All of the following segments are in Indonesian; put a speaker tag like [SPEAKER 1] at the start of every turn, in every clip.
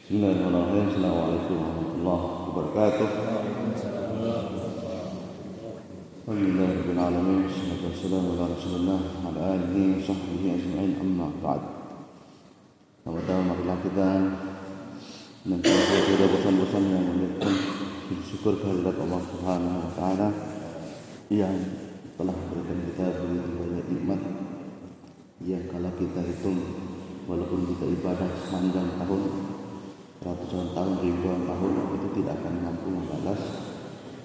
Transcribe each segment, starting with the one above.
[SPEAKER 1] Bismillahirrahmanirrahim. Assalamualaikum warahmatullahi wabarakatuh. Alhamdulillahirabbil alamin. Wassalatu wassalamu ala Rasulillah wa ala alihi wa sahbihi ajma'in. Amma ba'd. Pertama-tama marilah kita mengucapkan bosan-bosan yang menyebutkan syukur kehadirat Allah Subhanahu wa taala yang telah memberikan kita banyak nikmat yang kalau kita hitung, walaupun kita ibadah sepanjang tahun, ratusan tahun, ribuan tahun, itu tidak akan mampu membalas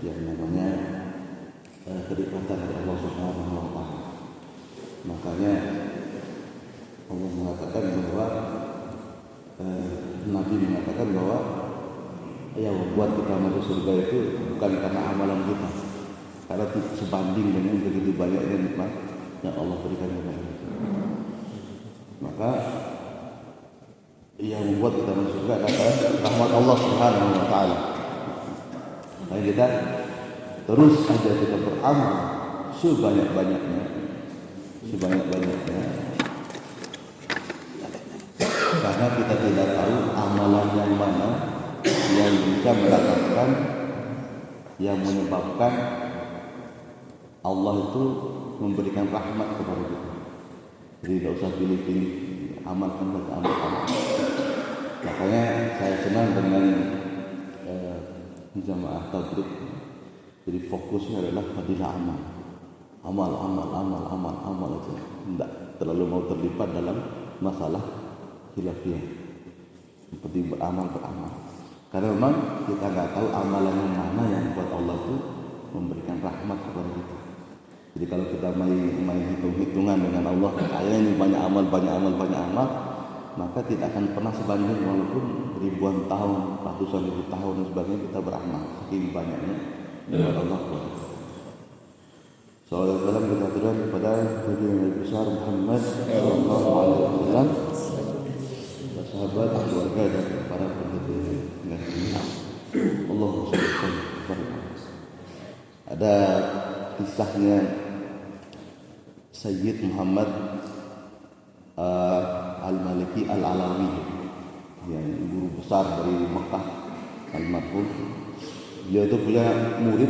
[SPEAKER 1] yang namanya kenikmatan dari Allah Subhanahu wa taala. Makanya Allah mengatakan bahwa Nabi mengatakan bahwa yang membuat kita masuk surga itu bukan karena amalan kita, karena sebanding dengan begitu banyaknya nikmat yang Allah berikan kepada kita. Maka yang membuat kita masuk surga adalah rahmat Allah Subhanahu wa taala. Maka kita terus saja kita beramal sebanyak-banyaknya, karena kita tidak tahu amalan yang mana yang bisa mendatangkan, yang menyebabkan Allah itu memberikan rahmat kepada kita. Jadi tidak usah pilih-pilih, amalkan saja amal. Makanya saya senang dengan jamaah tabligh. Jadi fokusnya adalah fadilah amal aja. Tidak terlalu mau terlibat dalam masalah khilafiyah. Seperti beramal. Karena memang kita nggak tahu amalan yang mana yang buat Allah itu memberikan rahmat kepada kita. Jadi kalau kita main hitung-hitungan dengan Allah, saya ini banyak amal, maka tidak akan pernah sebanding walaupun ribuan tahun, ratusan ribu tahun dan sebagainya kita beramal. Saking banyaknya kepada Allah. Sallallahu alaihi wasallam kita turun kepada Nabi yang besar Muhammad sallallahu alaihi wasallam, sahabat, keluarga dan para penduduk negeri. Allahumma shalli alaihi. Ada kisahnya Sayyid Muhammad Al-Maliki Al-Alawi, yang guru besar dari Mekah, almarhum. Dia itu punya murid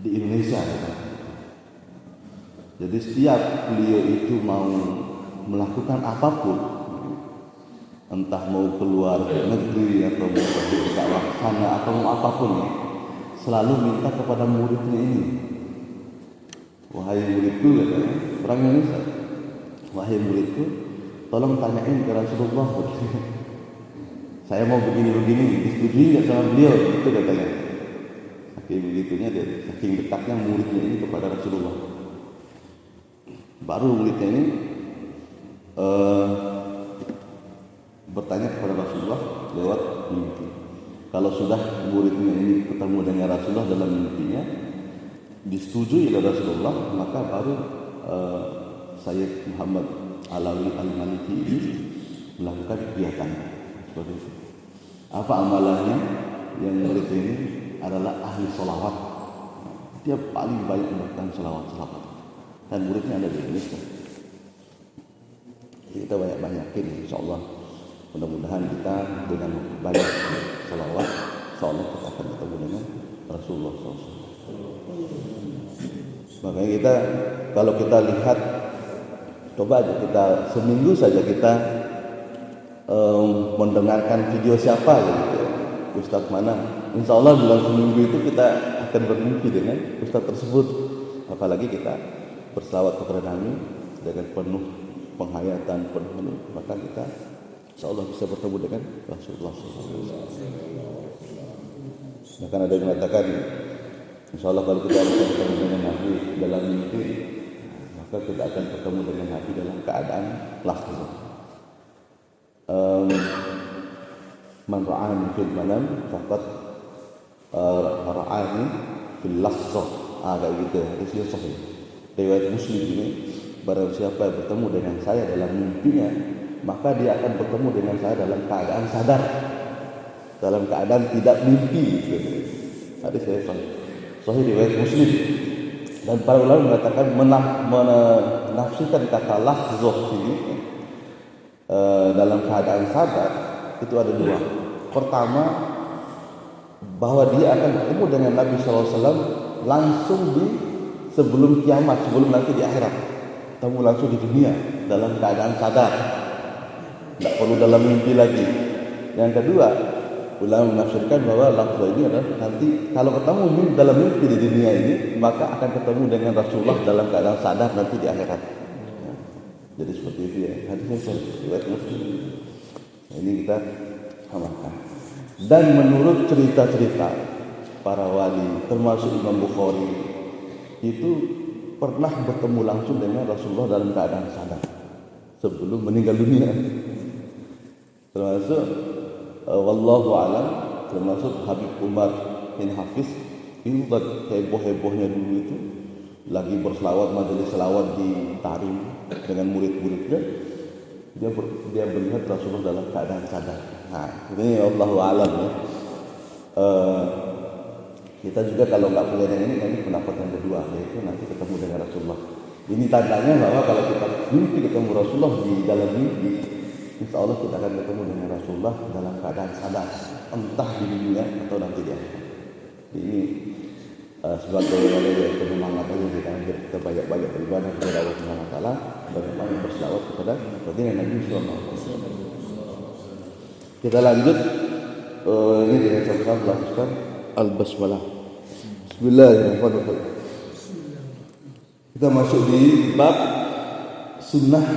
[SPEAKER 1] di Indonesia. Jadi setiap beliau itu mau melakukan apapun, entah mau keluar negeri atau mau pergi ke dakwah sana atau mau apapun, selalu minta kepada muridnya ini. Wahai muridku, katanya, orang Indonesia, wahai muridku, tolong tanyain ke Rasulullah. Saya mau begini, disetujui nggak sama beliau? Itu katanya. Saking begitunya dia, saking dekatnya muridnya ini kepada Rasulullah. Baru muridnya ini bertanya kepada Rasulullah lewat mimpi. Kalau sudah muridnya ini ketemu dengan Rasulullah dalam mimpinya, disetujui oleh Rasulullah, maka baru Sayyid Muhammad Alawi Al-Maliki ini melakukan kegiatan seperti itu. Apa amalannya? Yang murid ini adalah ahli sholawat. Dia paling banyak melakukan sholawat. Dan muridnya ada di Indonesia. Kita banyak-banyakin, insyaAllah. Mudah-mudahan kita dengan banyak sholawat, insyaAllah kita akan ketemu dengan Rasulullah SAW. Makanya kita, kalau kita lihat, coba aja kita seminggu saja kita mendengarkan video siapa gitu, Ustaz mana. Insya Allah dalam seminggu itu kita akan bermimpi dengan Ustaz tersebut. Apalagi kita berselawat kepada Nabi dengan penuh penghayatan, penuh, maka kita insya Allah bisa bertemu dengan Rasulullah SAW. Bahkan ada yang mengatakan, insya Allah kalau kita bertemu dengan Nabi dalam mimpi, maka kita akan bertemu dengan Nabi dalam keadaan lahir. Man ra'ani fil manam faqad ra'ani fil lahzah. Kayak gitu, hadisnya sahih. Riwayat Muslim ini, barang siapa yang bertemu dengan saya dalam mimpinya, maka dia akan bertemu dengan saya dalam keadaan sadar, dalam keadaan tidak mimpi. Hadis saya sahih riwayat Muslim. Dan para ulama mengatakan menafsirkan kata lahzah ini dalam keadaan sadar itu ada dua. Pertama, bahwa dia akan bertemu dengan Nabi SAW langsung di sebelum kiamat, sebelum nanti di akhirat. Ketemu langsung di dunia dalam keadaan sadar, tidak perlu dalam mimpi lagi. Yang kedua, ulama menafsirkan bahwa lafaz ini adalah nanti kalau ketemu dalam mimpi di dunia ini, maka akan ketemu dengan Rasulullah dalam keadaan sadar nanti di akhirat. Jadi seperti itu ya. Hadisnya riwayat Muslim. Ini kita amalkan. Dan menurut cerita-cerita para wali, termasuk Imam Bukhari, itu pernah bertemu langsung dengan Rasulullah dalam keadaan sadar sebelum meninggal dunia. Termasuk wallahu alam, termasuk Habib Umar bin Hafiz itu heboh-hebohnya dulu itu lagi berselawat, majelis selawat di Tarim dengan murid-muridnya, dia melihat Rasulullah dalam keadaan sadar. Nah, ini wallahu alam ya. Kita juga kalau nggak punya yang ini pendapat yang kedua, yaitu nanti ketemu dengan Rasulullah. Ini tandanya bahwa kalau kita mimpi ketemu Rasulullah di dalam mimpi, insya Allah kita akan ketemu dengan Rasulullah dalam keadaan sadar, entah di dunia atau nanti di akhirat. Ini sebagai penyemangat aja kita banyak-banyak beribadah kepada Allah Subhanahu Wa Taala, banyak-banyak berselawat kepada Nabi Sallallahu Alaihi Wasallam. Kita lanjut ini dengan cara melakukan al-basmalah. Bismillahirrahmanirrahim. Kita masuk di bab sunnah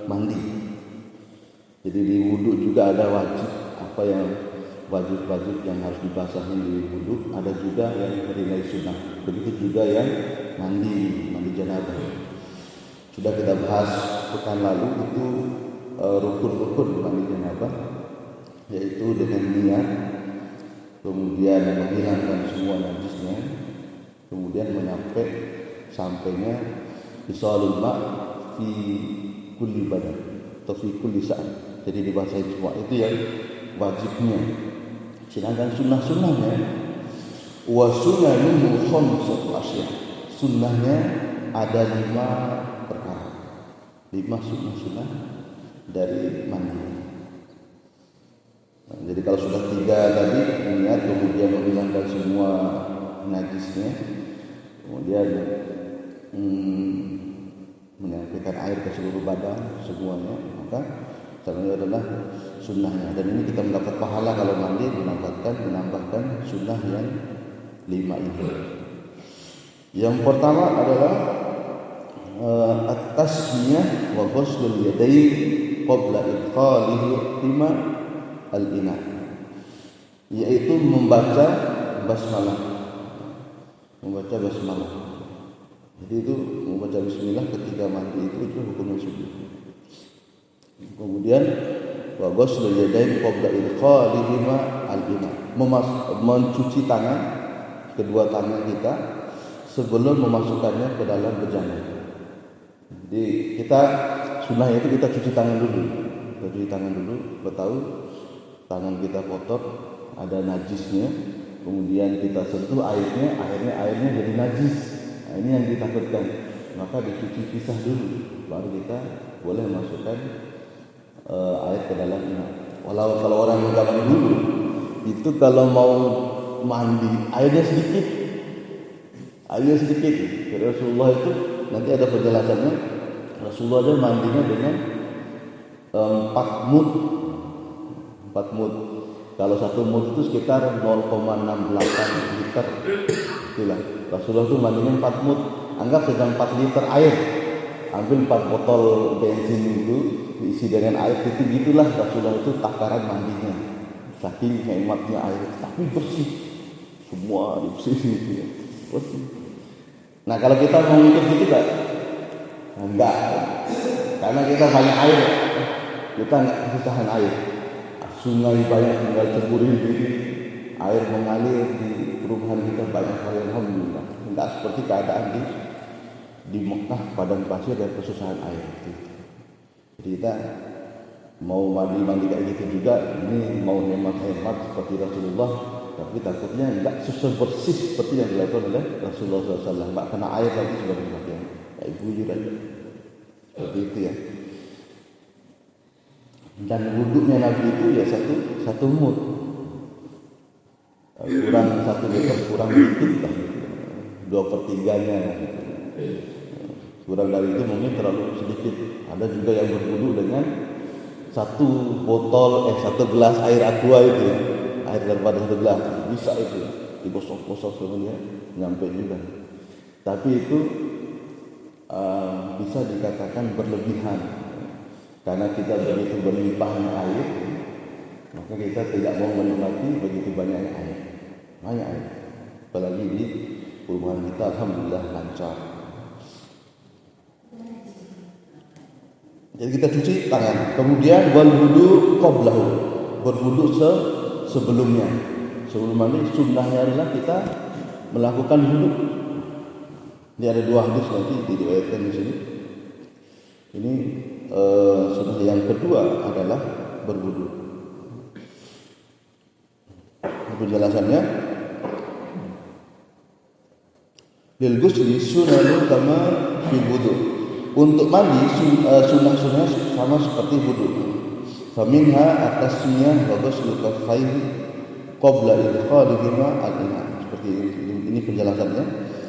[SPEAKER 1] mandi. Jadi di wudu juga ada wajib, apa yang wajib yang harus dibasahi di wudu, ada juga yang bernilai sunnah. Begitu juga yang mandi janabah. Sudah kita bahas pekan lalu itu rukun-rukun mandi janabah, yaitu dengan niat, kemudian menghilangkan semua najisnya, kemudian sampainya bisalul ma fi kulli badan atau fi kulli saat. Jadi dibasahin semua, itu yang wajibnya. Sedangkan sunnah-sunnahnya wa sunanuhu khamsatu asya. Sunnahnya ada 5 perkara. 5 sunnah dari mandi. Nah, jadi kalau sudah 3 tadi niat, kemudian menghilangkan semua najisnya, kemudian menyampaikan air ke seluruh badan semuanya, maka caranya adalah sunnahnya. Dan ini kita mendapat pahala kalau mandi menambahkan sunnah yang 5 ini. Yang pertama adalah at-tasmiyah wa ghuslul yadayn qabla idkhalihi lima al-ina, yaitu membaca basmalah. Jadi itu membaca bismillah ketika mandi itu hukumnya sunnah. Kemudian wa ghuslul yadayn qabla idkhalihima al-ina, mencuci tangan, kedua tangan kita sebelum memasukkannya ke dalam bejana. Jadi kita sunnahnya itu kita cuci tangan dulu. Kita tahu tangan kita kotor, ada najisnya, kemudian kita sentuh airnya jadi najis. Nah, ini yang ditakutkan. Maka dicuci pisah dulu, baru kita boleh masukkan air ke dalam ina. Walau kalau orang zaman dulu itu kalau mau mandi airnya sedikit. Rasulullah itu nanti ada penjelasannya. Rasulullah itu mandinya dengan 4 mud. Kalau 1 mud itu sekitar 0,68 liter. Itulah. Rasulullah itu mandinya 4 mud. Anggap sedang 4 liter air. Ambil 4 botol bensin itu diisi dengan air, gitulah Rasulullah itu takaran mandinya. Saking hematnya air, tapi bersih. Semua bersih gitu ya. Bersih. Nah, kalau kita mau ikut gitu enggak. Karena kita banyak air. Kita enggak kesusahan air. Sungai banyak, tinggal ceburin diri. Air mengalir di perumahan kita banyak sekali, alhamdulillah. Enggak seperti keadaan di Mekah, padang pasir dan kesusahan air. Jadi kita mau mandi kayak gitu juga, ini mau hemat-hemat seperti Rasulullah, tapi takutnya enggak bersih seperti yang dilakukan oleh Rasulullah SAW. Enggak kena air lagi sebagai pakaian, kayak buyur aja. Seperti itu ya. Dan wuduknya Nabi itu ya satu mud, kurang 1 liter, kurang sedikit lah, 2/3-nya, kurang dari itu mungkin terlalu sedikit. Ada juga yang berwudu dengan 1 gelas air aqua itu, air daripada 1 gelas bisa itu digosok-gosok semuanya nyampe juga. Tapi itu bisa dikatakan berlebihan. Karena kita begitu berlimpahnya air, maka kita tidak mau menikmati begitu banyaknya air. Banyak air. Apalagi di perumahan kita alhamdulillah lancar. Jadi kita cuci tangan. Kemudian wal wudu qablahu. Berwudu sebelumnya. Sebelum mandi sunnahnya adalah kita melakukan wudu. Ini ada 2 hadis nanti diriwayatkan di sini. Ini sunnah yang kedua adalah berwudu. Penjelasannya, lil ghusli sunanu kama fil wudu. Untuk mandi sunnah-sunnah sama seperti wudu. Faminha at-tasmiyah wa ghuslul kaffaini qabla idkhalihima al-ina. Seperti ini penjelasannya.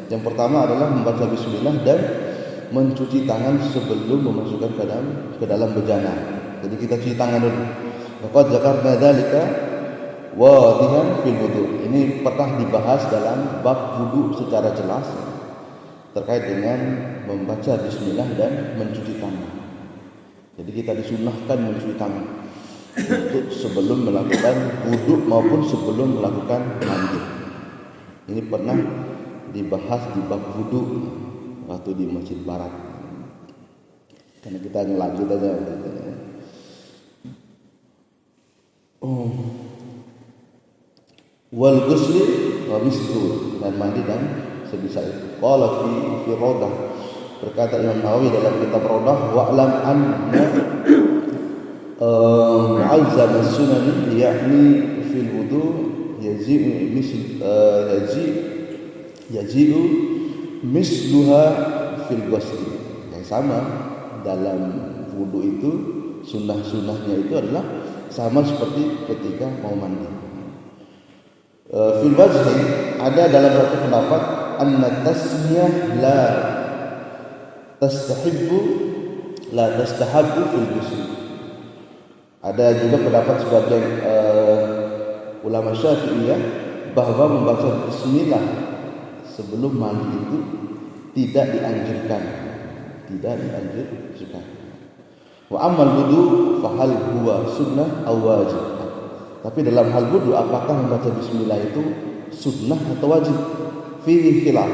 [SPEAKER 1] Yang pertama adalah membaca bismillah dan mencuci tangan sebelum memasukkan ke dalam bejana. Jadi kita cuci tangan dulu. Faqad dzakarna dzalika wadihan fil wudu. Ini pernah dibahas dalam bab wudu secara jelas terkait dengan membaca bismillah dan mencuci tangan. Jadi kita disunahkan mencuci tangan untuk sebelum melakukan wudu maupun sebelum melakukan mandi. Ini pernah dibahas di bab wudu waktu di Masjid Barat. Karena kita ngelanjut aja. Wal ghusli wa mislu, dan mandi dan sebisa itu. Qala fi Rodah, berkata Imam Nawawi dalam kitab Rodah, wa'lam anna mu'azzam as-sunan yakni fil wudu yaji'u misluha fil ghusli. Yang sama dalam wudu itu, sunnah-sunnahnya itu adalah sama seperti ketika mau mandi. Fil wajhi, ada dalam satu pendapat anna tasmiyah la tastahabbu fil ghusli. Ada juga pendapat sebagian ulama Syafi'iyah bahwa membaca bismillah sebelum mandi itu tidak dianjurkan. Wa ammal wudu fa hal huwa sunnah aw wajib. Tapi dalam hal wudu, apakah membaca bismillah itu sunnah atau wajib? Fihi khilaf.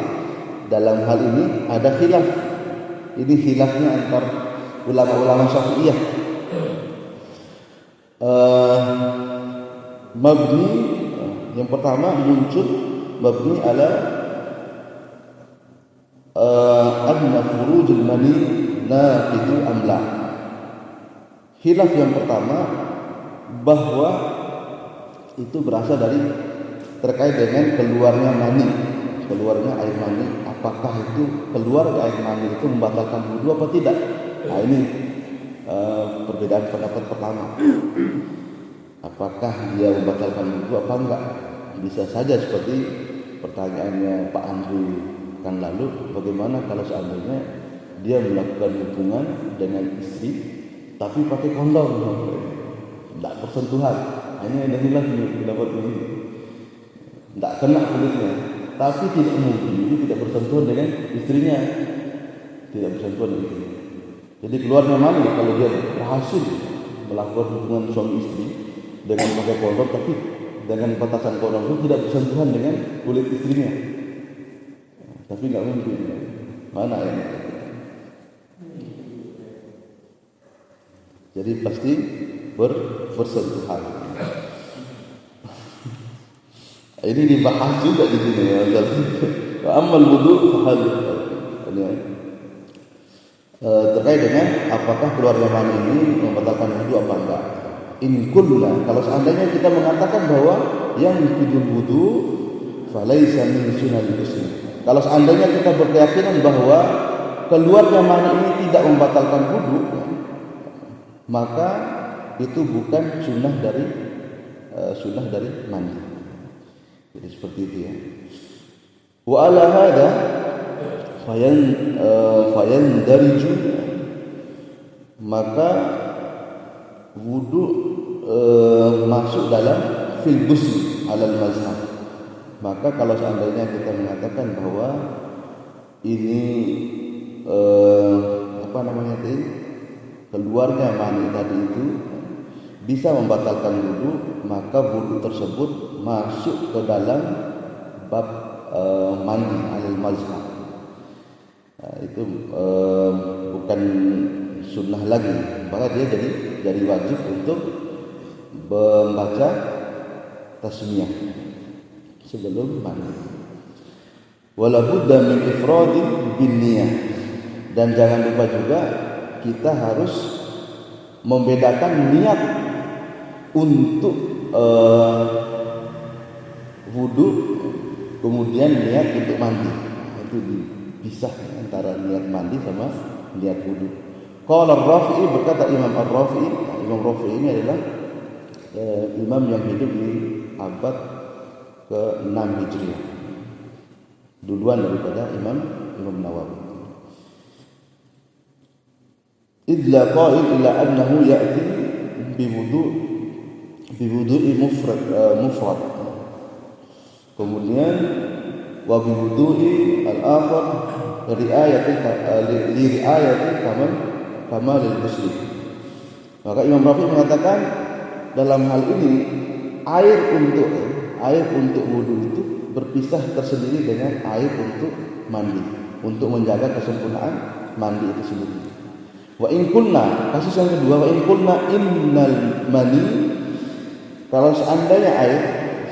[SPEAKER 1] Dalam hal ini ada khilaf. Ini khilafnya antar ulama-ulama Syafi'iyah. Mabni, yang pertama muncul mabni ala anna khurujul mani naqidu amla. Khilaf yang pertama bahwa itu berasal dari terkait dengan keluarnya mani, keluarnya air mani. Apakah itu keluar air mani itu membatalkan wudu apa tidak? Nah, ini perbedaan pendapat pertama. Apakah dia membatalkan wudu apa enggak? Bisa saja seperti pertanyaannya Pak Andri kan lalu, bagaimana kalau seandainya dia melakukan hubungan dengan istri tapi pakai kondom, tidak bersentuhan, hanya ada hilang pendapat ini, tidak kena kulitnya, tapi tidak mungkin tidak bersentuhan dengan istrinya, tidak bersentuhan dengan istrinya. Jadi keluarnya mani kalau dia berhasil melakukan hubungan suami istri dengan pakai kondom, tapi dengan batasan kondom itu tidak bersentuhan dengan kulit istrinya, tapi nggak mungkin. Mana ya? Jadi pasti bersentuhan. Ini dibahas juga di sini ya. Amal wudu hal terkait dengan apakah keluarnya mani ini membatalkan wudu apa enggak. In kulna, kalau seandainya kita mengatakan bahwa yang wujud wudu falaisa min sunnah muslim. Kalau seandainya kita berkeyakinan bahwa keluarnya mani ini tidak membatalkan wudu, maka itu bukan sunnah dari mandi. Jadi seperti itu ya. Wa ala hada fayandariju, maka wudu masuk dalam fil ghusl alal mazhab. Maka kalau seandainya kita mengatakan bahwa ini keluarnya mani tadi itu bisa membatalkan wudu, maka wudu tersebut masuk ke dalam bab mandi alal mazhab. Itu bukan sunnah lagi, maka dia jadi wajib untuk membaca tasmiyah sebelum mandi. Wala budda min ifradi bin niyah, dan jangan lupa juga kita harus membedakan niat untuk wudu kemudian niat untuk mandi. Itu dipisah antara niat mandi sama niat wudu. Qala Ar-Rafi'i, berkata Imam Ar-Rafi'i. Imam Rafi'i ini adalah imam yang hidup di abad ke-6 Hijriah, duluan daripada Imam Nawawi. Idla qail ila annahu ya'ti biwudu'i mufrad. Kemudian wa biwudu'i al-akhar ri'ayati kamalil muslim. Maka Imam Rafi'i mengatakan dalam hal ini air untuk wudu itu berpisah tersendiri dengan air untuk mandi, untuk menjaga kesempurnaan mandi itu sendiri. Wa in kunna, kasus yang kedua, wa in kunna innal mani, kalau seandainya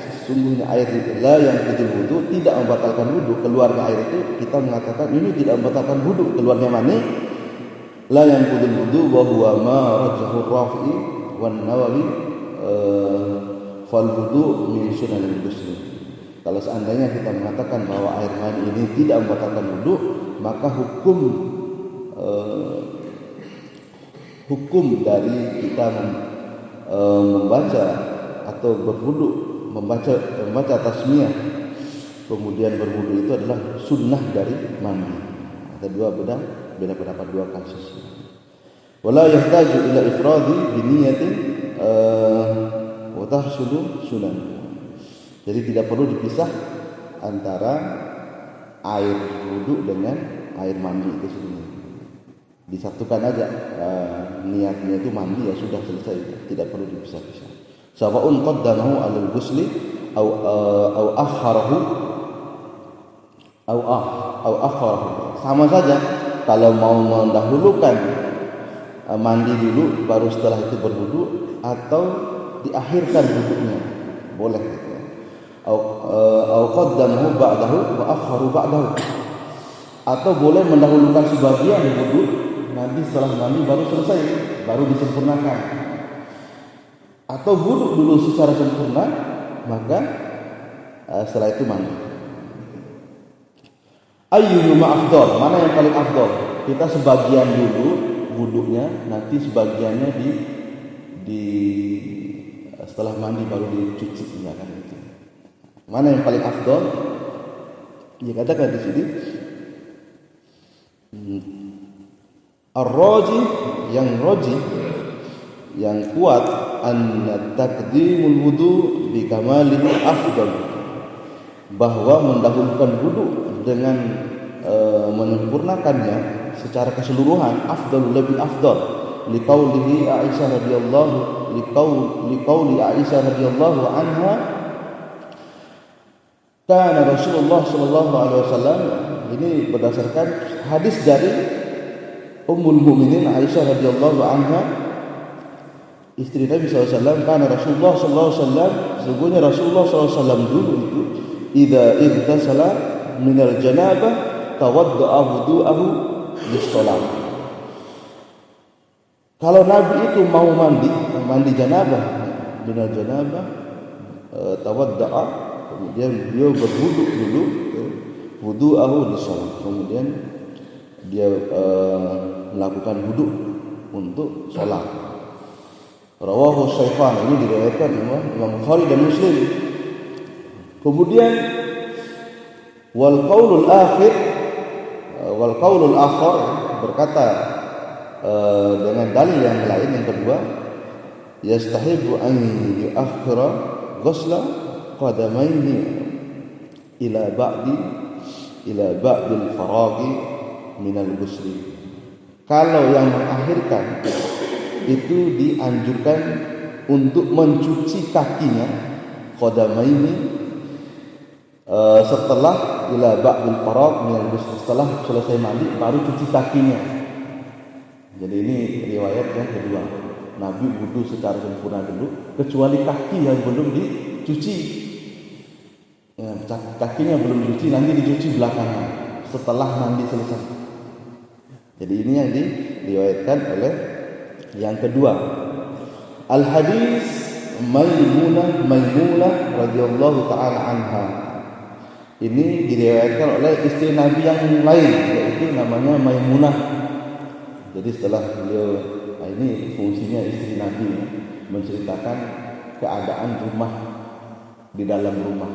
[SPEAKER 1] sesungguhnya air itu la yang kudul wudu, tidak membatalkan wudu, keluarnya air itu kita mengatakan ini tidak membatalkan wudu, keluarnya mani, la yang kudul wudu wa huwa ma rajahu Rafi'i wan Nawawi fal wudu min sunanil muslim. Kalau seandainya kita mengatakan bahwa air mani ini tidak membatalkan wudu, maka hukum dari kita membaca atau berwudu, membaca tasmiyah kemudian berwudu itu adalah sunnah dari mandi. Ada beda pendapat, dua kasus. Wala yahtaju ila ifradi bi niyatin wa tahsulu sunan. Jadi tidak perlu dipisah antara air wudu dengan air mandi itu sendiri. Disatukan aja, niatnya itu mandi, ya sudah selesai, tidak perlu dipisah-pisah. Sawa'un qaddamahu 'alal ghusli au akharahu sama saja kalau mau mendahulukan mandi dulu baru setelah itu berwudu, atau diakhirkan wudunya, boleh gitu. Au qaddamahu ba'dahu wa akharu ba'dahu, atau boleh mendahulukan sebagian wudu, nanti setelah mandi baru selesai, baru disempurnakan, atau wudu dulu secara sempurna, maka setelah itu mandi. Ayyuhuma afdal, mana yang paling afdal? Kita sebagian dulu wudunya, nanti sebagiannya di setelah mandi baru dicuci, ya kan itu. Mana yang paling afdal? Ya katakan di sini ar-raji, yang kuat, anna taqdimul wudu bi kamalihi afdal, bahwa mendahulukan wudu dengan menyempurnakannya secara keseluruhan afdal, lebih afdal, liqaulihi Aisyah radhiyallahu anha, kana Rasulullah sallallahu alaihi wasallam, ini berdasarkan hadis dari Ummul Mukminin Aisyah radhiyallahu anha, istri Nabi SAW. Karena Rasulullah SAW, sesungguhnya Rasulullah SAW dulu itu idza igtasala minal janabah tawadda'a wudu'ahu lis-shalah. Kalau Nabi itu mau mandi janabah, minal janabah tawadda'a, kemudian beliau berwudu dulu, wudu'ahu lis-shalah, kemudian dia melakukan wudu untuk sholat. Rawahu Syaikhan, ini diriwayatkan Imam Bukhari dan Muslim. Kemudian wal qaulul akhir berkata dengan dalil yang lain yang kedua, yastahibu an yu'akhkhira ghusla qadamaihi ila ba'dil faraghi minal ghusli. Kalau yang mengakhirkan itu dianjurkan untuk mencuci kakinya qadamaini setelah ila ba'dil faragh minal ghusli, setelah selesai mandi baru cuci kakinya. Jadi ini riwayat yang kedua. Nabi wudu secara sempurna dulu, kecuali kaki yang belum dicuci. Ya, kakinya belum dicuci, nanti dicuci belakangan setelah mandi selesai. Jadi ini yang diriwayatkan oleh yang kedua. Al hadis Maimunah radhiyallahu taala anha. Ini diriwayatkan oleh istri Nabi yang lain, yaitu namanya Maimunah. Jadi setelah beliau, ini fungsinya istri Nabi menceritakan keadaan rumah di dalam rumah.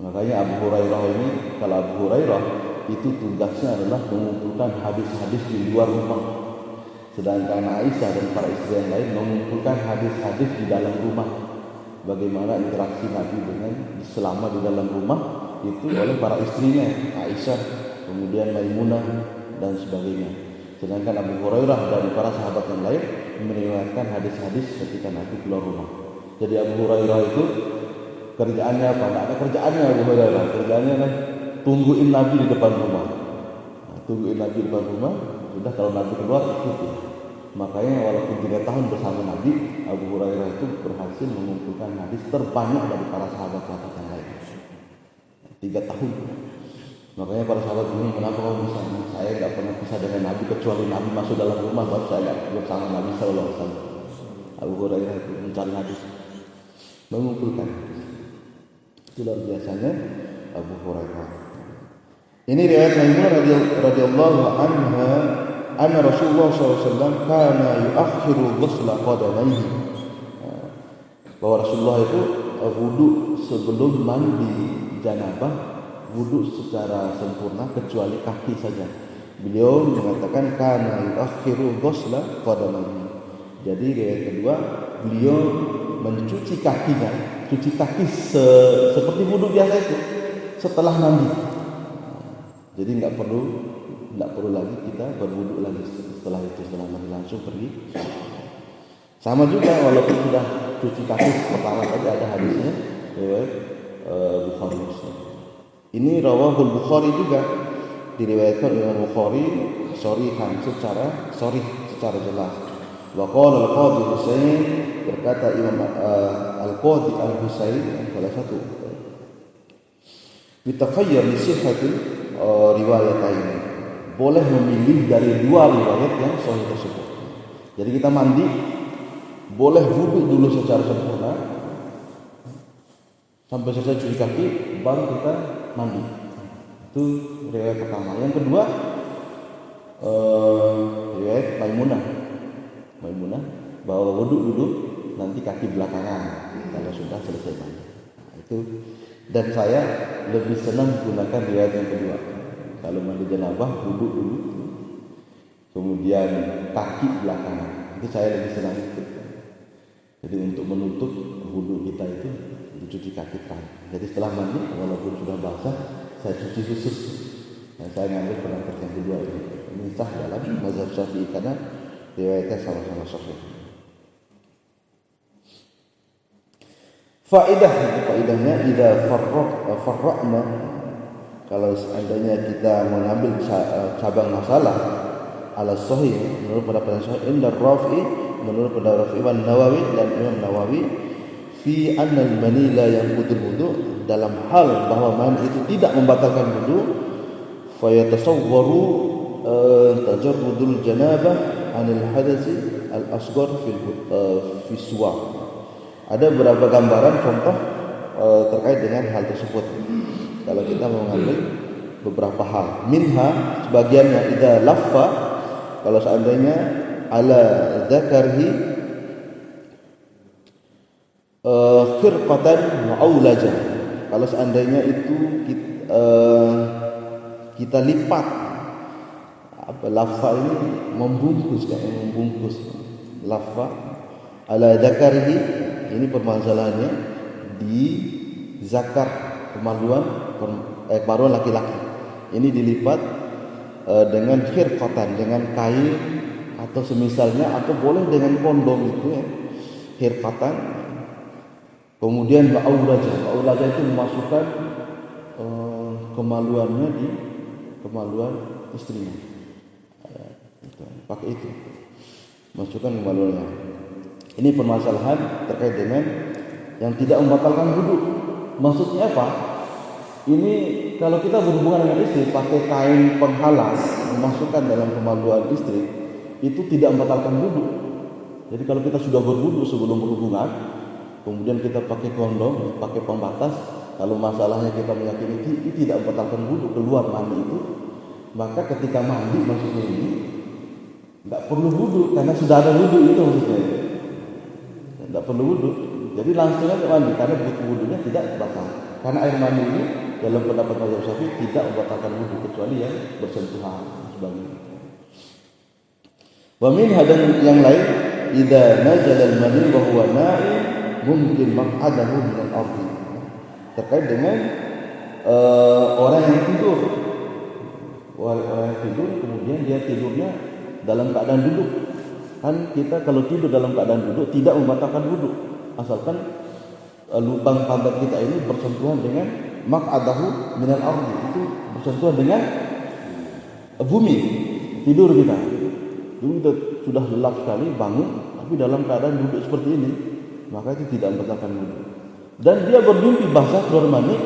[SPEAKER 1] Makanya Abu Hurairah ini, kalau Abu Hurairah itu tugasnya adalah mengumpulkan hadis-hadis di luar rumah. Sedangkan Aisyah dan para istri yang lain mengumpulkan hadis-hadis di dalam rumah. Bagaimana interaksi Nabi dengan selama di dalam rumah itu oleh para istrinya, Aisyah, kemudian Maimunah dan sebagainya. Sedangkan Abu Hurairah dan para sahabat yang lain meriwayatkan hadis-hadis ketika Nabi keluar rumah. Jadi Abu Hurairah itu kerjaannya apa? Tidak ada kerjaannya Abu Hurairah. Kerjaannya kan tungguin Nabi di depan rumah. Tungguin Nabi di depan rumah. Sudah kalau Nabi keluar ikuti. Makanya walaupun 3 tahun bersama Nabi, Abu Hurairah itu berhasil mengumpulkan hadis terbanyak dari para sahabat-sahabat yang lain. 3 tahun. Makanya para sahabat ini, kenapa kamu bisa? Saya tidak pernah pisah dengan Nabi kecuali Nabi masuk dalam rumah baru saya bersama Nabi Sallallahu Alaihi Wasallam. Abu Hurairah itu mencari hadis, mengumpulkan. Itu luar biasanya Abu Hurairah. Ini riwayat Maimunah radhiyallahu anha, anna Rasulullah SAW kana yuakhiru ghusla qadamaihi. Bahwa Rasulullah itu wudu sebelum mandi janabah, wudu secara sempurna kecuali kaki saja. Beliau mengatakan kana yuakhiru ghusla qadamaihi. Jadi riwayat kedua, beliau mencuci kakinya, cuci kaki seperti wudu biasa itu setelah mandi. Jadi tidak perlu lagi kita berwudu lagi setelah itu, setelah mandi langsung pergi. Sama juga walaupun sudah cuci kaki pertama tadi ada hadisnya riwayat Bukhari Muslim. Ini rawahul Bukhari juga diriwayatkan Imam Bukhari shorihan secara jelas. Wa qala al-Qadhi Husain, berkata Imam al-Qadhi al-Husain salah satu, bitakhayyar li sihhatil riwayatain, boleh memilih dari 2 riwayat yang sahih tersebut. Jadi kita mandi boleh wudu dulu secara sempurna sampai selesai cuci kaki baru kita mandi. Itu riwayat pertama. Yang kedua riwayat Maimunah bahwa wudu dulu nanti kaki belakangan kalau sudah selesai mandi. Itu, dan saya lebih senang menggunakan riwayat yang kedua. Kalau mandi janabah wudu dulu kemudian kaki belakangan. Itu saya lebih senang itu. Jadi untuk menutup wudu kita itu dicuci kaki terakhir. Jadi setelah mandi walaupun sudah basah, saya cuci khusus. Dan saya ngambil pendapat yang kedua ini. Ini sah dalam mazhab Syafi'i karena riwayatnya sama-sama sahih. Faedahnya idza farraqna, kalau seandainya kita mengambil cabang masalah ala sahih menurut pendapat sahih inda Rafi'i, menurut pendapat Rafi'i dan Nawawi dan Imam Nawawi, fi anna al-mani la yanqudul wudu, dalam hal bahwa mani itu tidak membatalkan wudu, fa yatasawwaru tajarrudul janabah anil hadasi al-asghar fi suwaq. Ada beberapa gambaran contoh terkait dengan hal tersebut. Kalau kita mengambil beberapa hal, minha sebagiannya idza laffa, kalau seandainya ala zakarhi khirqatan mu'awlajah. Kalau seandainya itu kita lipat, laffa ini membungkus, laffa ala dzakarihi, ini permasalahannya di zakar, kemaluan laki-laki. Ini dilipat dengan khirqatan, dengan kain atau semisalnya, atau boleh dengan kondom itu ya, khirqatan. Kemudian ma'aulajah itu memasukkan kemaluannya di kemaluan istrinya. Pakai itu, masukkan kemaluannya. Ini permasalahan terkait dengan yang tidak membatalkan wudu. Maksudnya apa? Ini kalau kita berhubungan dengan istri pakai kain penghalang, memasukkan dalam kemaluan istri, itu tidak membatalkan wudu. Jadi kalau kita sudah berwudu sebelum berhubungan, kemudian kita pakai kondom, pakai pembatas, kalau masalahnya kita meyakini itu tidak membatalkan wudu, keluar mani itu, maka ketika mandi maksudnya ini tidak perlu wudu, karena sudah ada wudu itu maksudnya. Tidak perlu wudu, jadi langsung aja mandi, karena wudunya tidak batal. Karena air mani ini dalam pendapat mazhab Syafi'i tidak membatalkan wudu kecuali yang bersentuhan sebagainya. Wa min hadan yang lain, idza nazala al-mani wa huwa na'im mungkin maq'adahu min al-ardi. Terkait dengan orang yang tidur. Orang yang tidur kemudian dia tidurnya dalam keadaan duduk. Kan kita kalau tidur dalam keadaan duduk tidak membatalkan wudu, asalkan lubang pantat kita ini bersentuhan dengan maq'adahu min al-ardi, itu bersentuhan dengan bumi. Tidur kita sudah lelap sekali, bangun tapi dalam keadaan duduk seperti ini, maka itu tidak membatalkan wudu. Dan dia bermimpi basah keluar mani,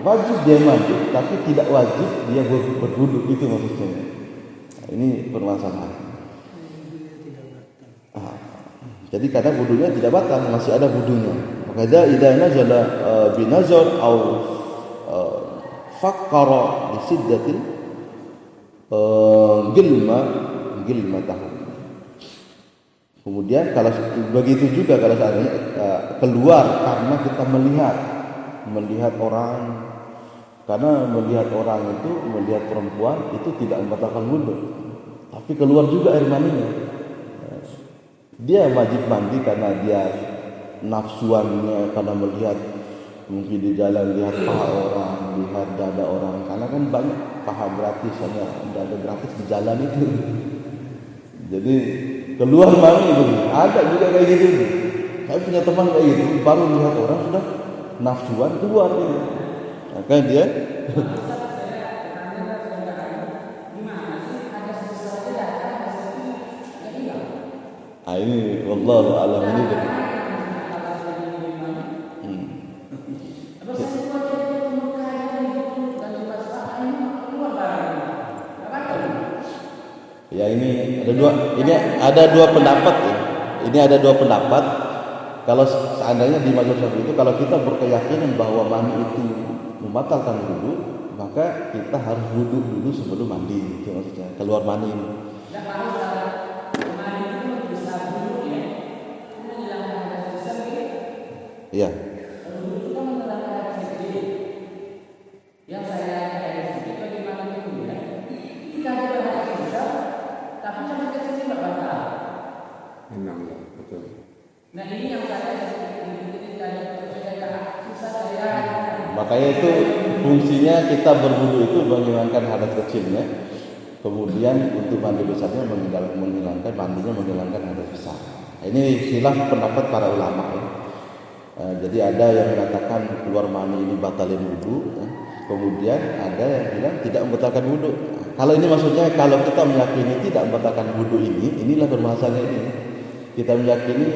[SPEAKER 1] wajib dia mandi, tapi tidak wajib dia berwudu, itu maksudnya. Nah, ini permasalahan. Jadi karena wudunya tidak batal, masih ada wudunya. Maka idza nazala binazar au fakkara bi siddatil gilmatahu. Kemudian kalau begitu juga kalau seandainya keluar karena kita melihat orang, karena melihat orang itu, melihat perempuan itu tidak membatalkan wudu, tapi keluar juga air maninya, dia wajib mandi karena dia nafsuannya, karena melihat mungkin di jalan lihat paha orang, lihat dada orang, karena kan banyak paha gratis, hanya dada gratis di jalan itu. Jadi keluar mani itu ada juga kayak gitu. Saya punya teman kayak gitu, baru lihat orang sudah nafsuan keluar gitu. Maka dia ini wallahu a'lam ini. Ya ini ada dua pendapat ya. Ini ada dua pendapat. Kalau seandainya di mazhab Syafi'i itu kalau kita berkeyakinan bahwa mani itu membatalkan wudu, maka kita harus wudu dulu sebelum mandi. Itu maksudnya keluar mani. Iya. Makanya itu fungsinya kita berwudu itu menghilangkan hadas kecilnya, kemudian untuk mandi besarnya menghilangkan mandinya, menghilangkan hadas besar. Ini khilaf pendapat para ulama ya. Jadi ada yang mengatakan keluar mani ini batalin wudu, kemudian ada yang bilang tidak membatalkan wudu. Kalau ini maksudnya kalau kita meyakini tidak membatalkan wudu inilah permasalahannya ini. Kita meyakini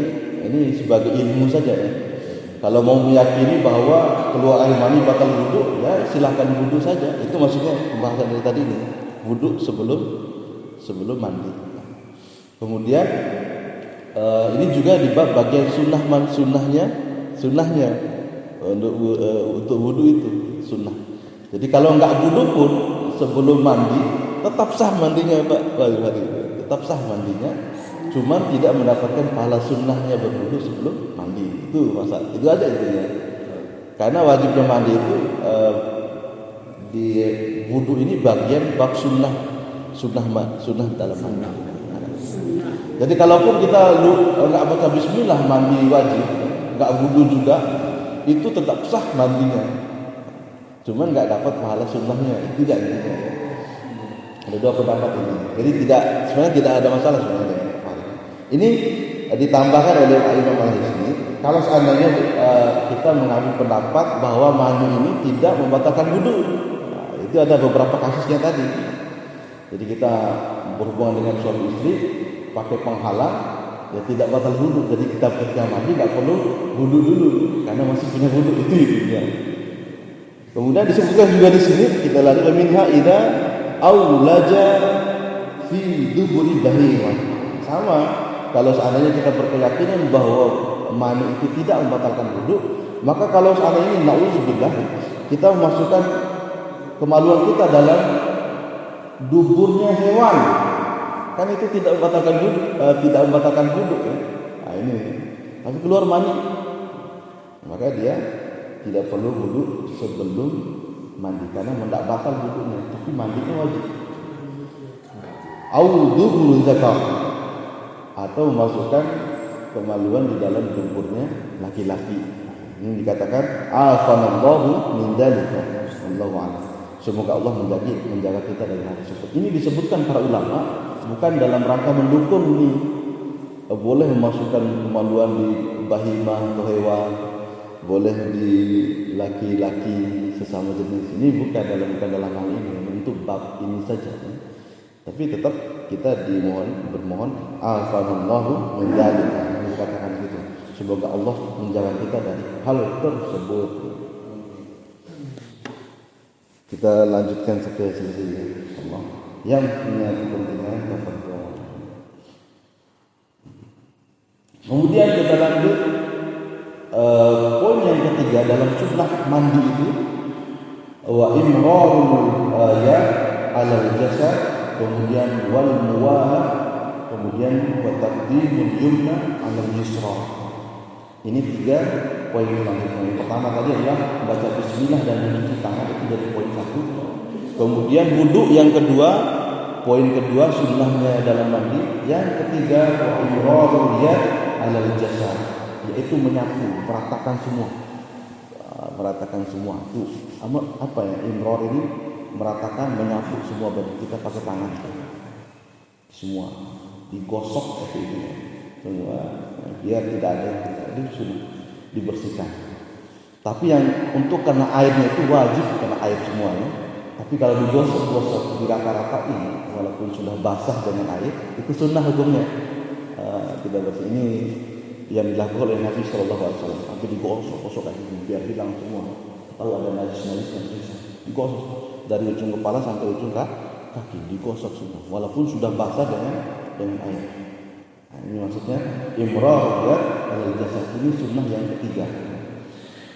[SPEAKER 1] ini sebagai ilmu saja ya. Kalau mau meyakini bahwa keluar air mani batal wudu, ya silahkan wudu saja. Itu maksudnya pembahasan dari tadi ini, wudu sebelum mandi. Kemudian ini juga di bab bagian sunnahnya untuk wudu itu sunnah. Jadi kalau enggak wudu pun sebelum mandi tetap sah mandinya Pak, tetap sah mandinya. cuman tidak mendapatkan pahala sunnahnya berwudu sebelum mandi. Itu masalah. Itu aja intinya. Karena wajibnya mandi itu di wudu ini bagian bab sunnah dalam mandi. Jadi kalaupun kita nggak baca bismillah mandi wajib, nggak wudu juga, itu tetap sah mandinya. Cuman nggak dapat pahala sunnahnya. Itu tidak intinya. Ada dua pendapat ini. Jadi sebenarnya tidak ada masalah sebenarnya. Ini ditambahkan oleh Imam Malik ini. Kalau seandainya kita mengambil pendapat bahwa mandi ini tidak membatalkan wudu, nah, itu ada beberapa kasusnya tadi. Jadi kita berhubungan dengan suami istri pakai penghalang, ya tidak batal wudu. Jadi kita ketika mandi nggak perlu wudu dulu karena masih punya wudu itu intinya. Kemudian disebutkan juga di sini kita lihat minha ida aulaja fi duburi bahimah. Sama kalau seandainya kita berkeyakinan bahwa mani itu tidak membatalkan wudu, maka kalau seandainya nauzubillah kita memasukkan kemaluan kita dalam duburnya hewan, kan itu tidak membatalkan wudu ya. Nah ini, tapi keluar mani, maka dia tidak perlu wudu sebelum mandi karena tidak batal wudunya, tapi mandinya wajib. Au dubur zakar, atau memasukkan kemaluan di dalam duburnya laki-laki. Ini dikatakan afanallahu min dzalika. Wallahu a'lam. Semoga Allah menjaga kita dari hal tersebut. Ini disebutkan para ulama bukan dalam rangka mendukung ini boleh memasukkan kemaluan di bahimah atau hewan, boleh di laki-laki sesama jenis. Ini bukan dalam hal ini, untuk bab ini saja. Tapi tetap kita bermohon afanallahu min dzalika. Dikatakan gitu. Semoga Allah menjaga kita dari hal tersebut. Kita lanjutkan sampai selesai. Allah yang punya kepentingan tafadhol. Kemudian kita lanjut poin yang ketiga dalam sunnah mandi itu wa imrarul ya alal jasad, kemudian wal muwalah, kemudian wa taqdimul yumna alal yusra. Ini tiga poin selanjutnya. Yang pertama tadi adalah membaca bismillah dan mencuci tangan, itu dari poin 1. Kemudian wudu yang kedua, poin kedua sunnahnya dalam mandi. Yang ketiga wa imrarul yad alal jasad, yaitu menyapu, meratakan semua. Itu apa ya? Imrar ini meratakan, menyapu semua badan kita pakai tangan. Semua digosok seperti itu. Semua biar tidak ada yang sudah dibersihkan. Tapi yang untuk kena airnya itu wajib kena air semuanya. Tapi kalau digosok di rata-rata ini, walaupun sudah basah dengan air, itu sunnah hukumnya. Tidak bersih. Ini yang dilakukan oleh Nabi SAW. Sampai digosok kayak gini biar hilang semua. Tahu ada najis yang sisa, digosok dari ujung kepala sampai ujung kaki, digosok semua. Walaupun sudah basah dengan air. Nah, ini maksudnya imrar ya alal jasad, ini sunnah yang ketiga.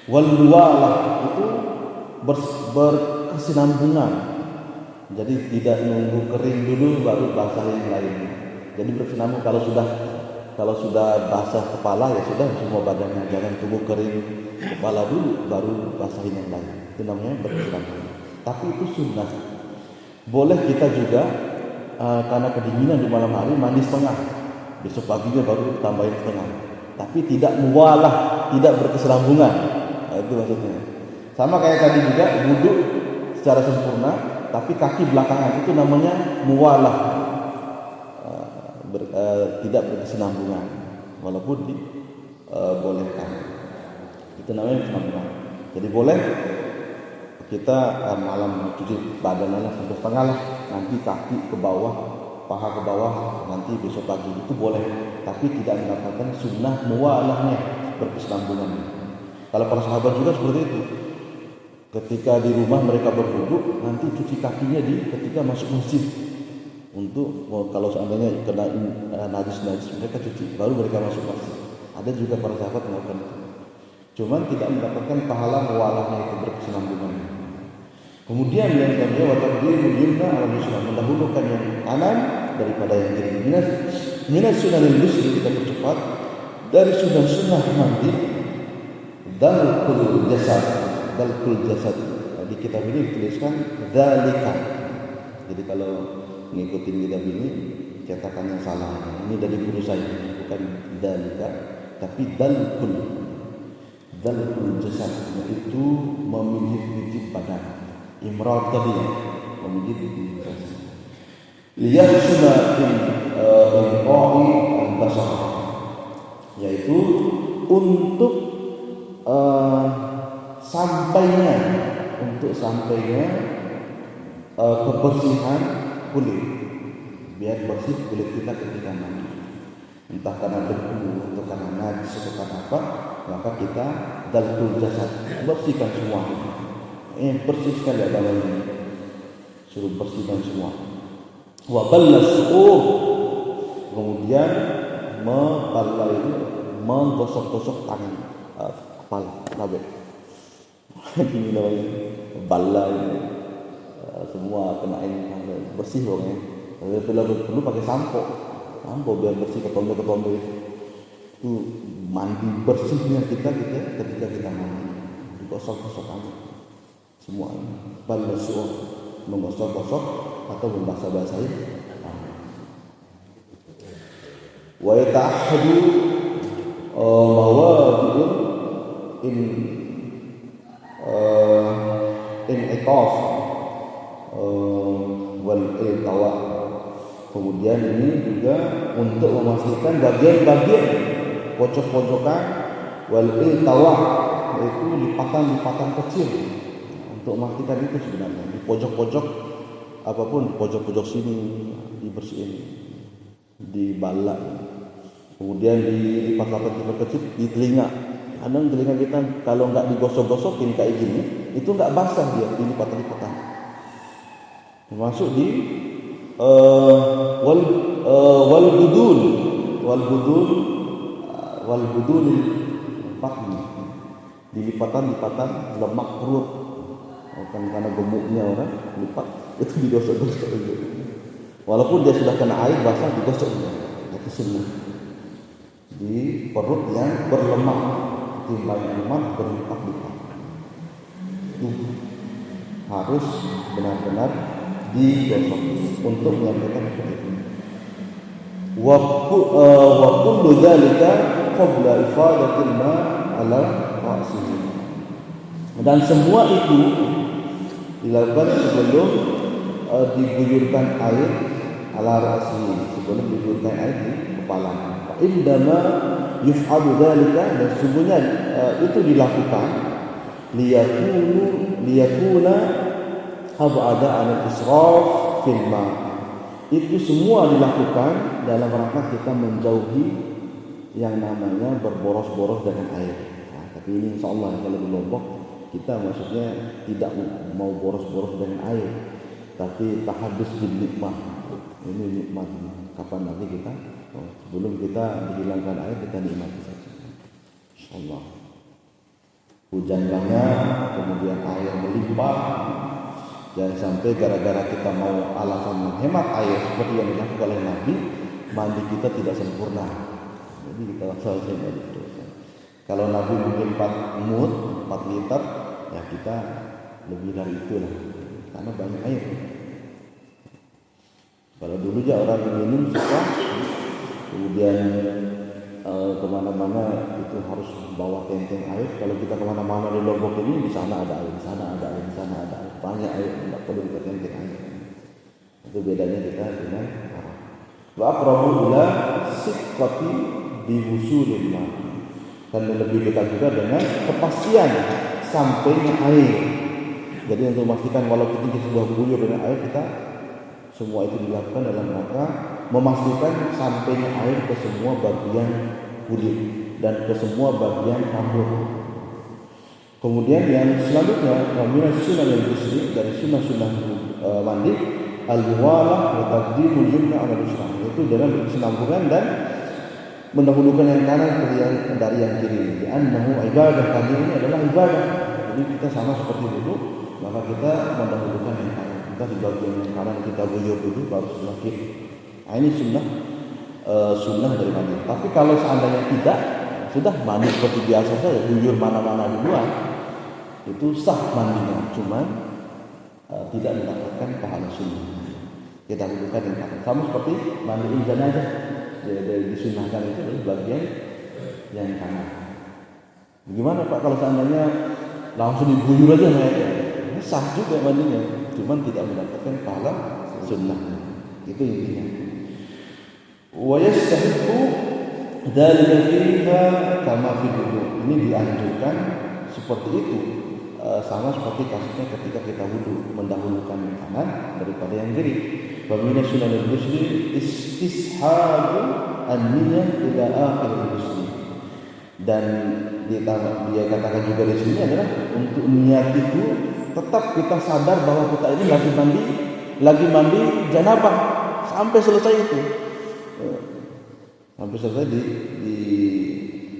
[SPEAKER 1] Wal muwalah itu berkesinambungan. Jadi tidak nunggu kering dulu baru basah yang lainnya. Jadi berkesinambung, kalau sudah basah kepala ya sudah semua badannya, jangan tunggu kering kepala dulu baru basahin yang lain. Itu namanya berkesinambungan. Tapi itu sunnah. Boleh kita juga karena kedinginan di malam hari mandi setengah. Besok paginya baru tambahin setengah. Tapi tidak muwalah, tidak berkesinambungan. Nah, itu maksudnya. Sama kayak tadi juga wudu secara sempurna, tapi kaki belakangan, itu namanya muwalah. Tidak berkesinambungan, walaupun dibolehkan. Itu namanya kesinambungan. Jadi boleh kita malam cuci badan sampai setengah lah, nanti kaki ke bawah, paha ke bawah, nanti besok pagi, itu boleh. Tapi tidak mendapatkan sunnah muwalahnya, berkesinambungan. Kalau para sahabat juga seperti itu. Ketika di rumah mereka berwudu, nanti cuci kakinya ketika masuk masjid. Untuk kalau seandainya kena najis mereka cuci, baru mereka masuk masjid. Ada juga para sahabat melakukan itu. Cuman tidak mendapatkan pahala muwalahnya, itu berkesinambungan. Kemudian yang kedua, wa taqdimul yumna ala yusra, mendahulukan yang kanan daripada yang kiri. Minas sunanil ghusli, kita percepat, dari sunnah-sunnah mandi, dalkul jasad. Di kitab ini dituliskan dzalika. Jadi kalau ngikutin kitab ini cetakan yang salah. Ini dari guru saya, bukan dzalika, tapi dalkul jasad, itu memijit-mijit badan. Imrar tadi ya, memijit-mijit badan. Liyahsuna inqa'i al-basar, yaitu untuk sampainya kebersihan kulit, biar bersih kulit kita ketika mandi, entah karena debu atau karena najis atau karena apa, maka kita dalkul jasad, bersihkan semua. Bersih sekali adalah ini, suruh bersihkan semua. Wa balasuh, kemudian menggosok-gosok tangan, kepala, nabe. Ini namanya bala, semua kenain bersih pokoknya. Perlu pakai sampo biar bersih ketombe itu mandi bersihnya kita ketika kita mandi, digosok-gosok aja semua. Balasuh, menggosok-gosok atau membasah-basahi. Wa yata'ahadu mawadi'un in'itaf wal iltawa. Kemudian ini juga untuk memastikan bagian-bagian pojok-pojokan wal iltawa, yaitu lipatan-lipatan kecil, untuk memastikan itu sebenarnya di pojok-pojok apapun, di pojok-pojok sini dibersihin, dibalak. Kemudian di lipat-lipat kecil di telinga. Kadang telinga kita kalau nggak digosok-gosokin kayak gini, itu nggak basah dia di lipat-lipatan. Termasuk di wal budul pakni, di lipatan-lipatan lemak perut. Kan karena gemuknya orang lipat, itu digosok-gosok juga. Walaupun dia sudah kena air basah, digosok juga. Itu sunnah. Di perut yang berlemak, timbangan lemak berlipat-lipat, itu harus benar-benar digosok untuk menyampaikan seperti itu. Wa kullu dzalika qabla ifadatil ma' ala ra'sihi. Dan semua itu dilakukan sebelum diguyurkan air ala ra'sihi, sebelum diguyurkan air di kepala. Indama yuf'alu dzalika, dan sesungguhnya itu dilakukan liyakuna ab'ada 'anil israf fil ma'. Itu semua dilakukan dalam rangka kita menjauhi yang namanya berboros-boros dengan air. Nah, tapi ini insyaallah kalau di Lombok kita maksudnya tidak mau boros-boros dengan air, tapi tahadus bil nikmah. Ini nikmat. Kapan nanti kita sebelum kita dihilangkan air, kita nikmati saja. Insyaallah. Hujan banyak, kemudian air melimpah. Jangan sampai gara-gara kita mau alasan menghemat air seperti yang dilakukan oleh Nabi, mandi kita tidak sempurna. Jadi kita selesai dari itu. Kalau Nabi mungkin 4 liter, ya kita lebih dari itu lah, karena banyak air. Kalau dulu aja orang minum suka, kemudian kemana-mana itu harus bawa tenteng air. Kalau kita kemana-mana di Lombok ini, di sana ada air, di sana ada air, di sana ada air, banyak air, tidak perlu kita tenteng air. Itu bedanya kita dengan Arab. Wa aqrabu ila siqati bi wusulil ma, dan lebih dekat juga dengan kepastian sampainya air. Jadi untuk memastikan walau kita sudah guyur dengan air, kita semua itu dilakukan dalam rangka memastikan sampainya air ke semua bagian kulit dan ke semua bagian rambut. Kemudian yang selanjutnya, minas sunnah al-ghusli, dari sunnah-sunnah mandi, al-muwalah wa taqdimul yumna 'ala al-yusra, itu dengan berkesinambungan dan mendahulukan yang kanan dari yang kiri. Annahu ibadah, tadi ini adalah ibadah. Jadi kita sama seperti dulu, maka kita mendahulukan yang kanan. Kita di bagian yang kanan kita guyur dulu, baru sebelah kiri. Nah, ini sunnah sunnah dari mandi. Tapi kalau seandainya tidak, sudah mandi seperti biasa saja, guyur mana-mana duluan, itu sah mandinya, cuman tidak mendapatkan pahala sunnah. Kita bukan yang kanan. Sama seperti mandiin jenazah, disunahkan itu dari bagian yang kanan. Gimana Pak kalau seandainya langsung diguyur aja mayatnya? Sah juga mandinya, cuman tidak mendapatkan pahala sunnah. Itu intinya. Wa yastahiqu dzalika fiha kama fi wudu. Ini dianjurkan seperti itu, sama seperti kasusnya ketika kita wudu, mendahulukan yang kanan daripada yang kiri. Wa min sunanil muslim istishabu an-niyyah ila akhir muslim. Dan dia katakan juga di sini adalah untuk niat itu tetap kita sadar bahwa kita ini lagi mandi janabah sampai selesai itu. Sampai selesai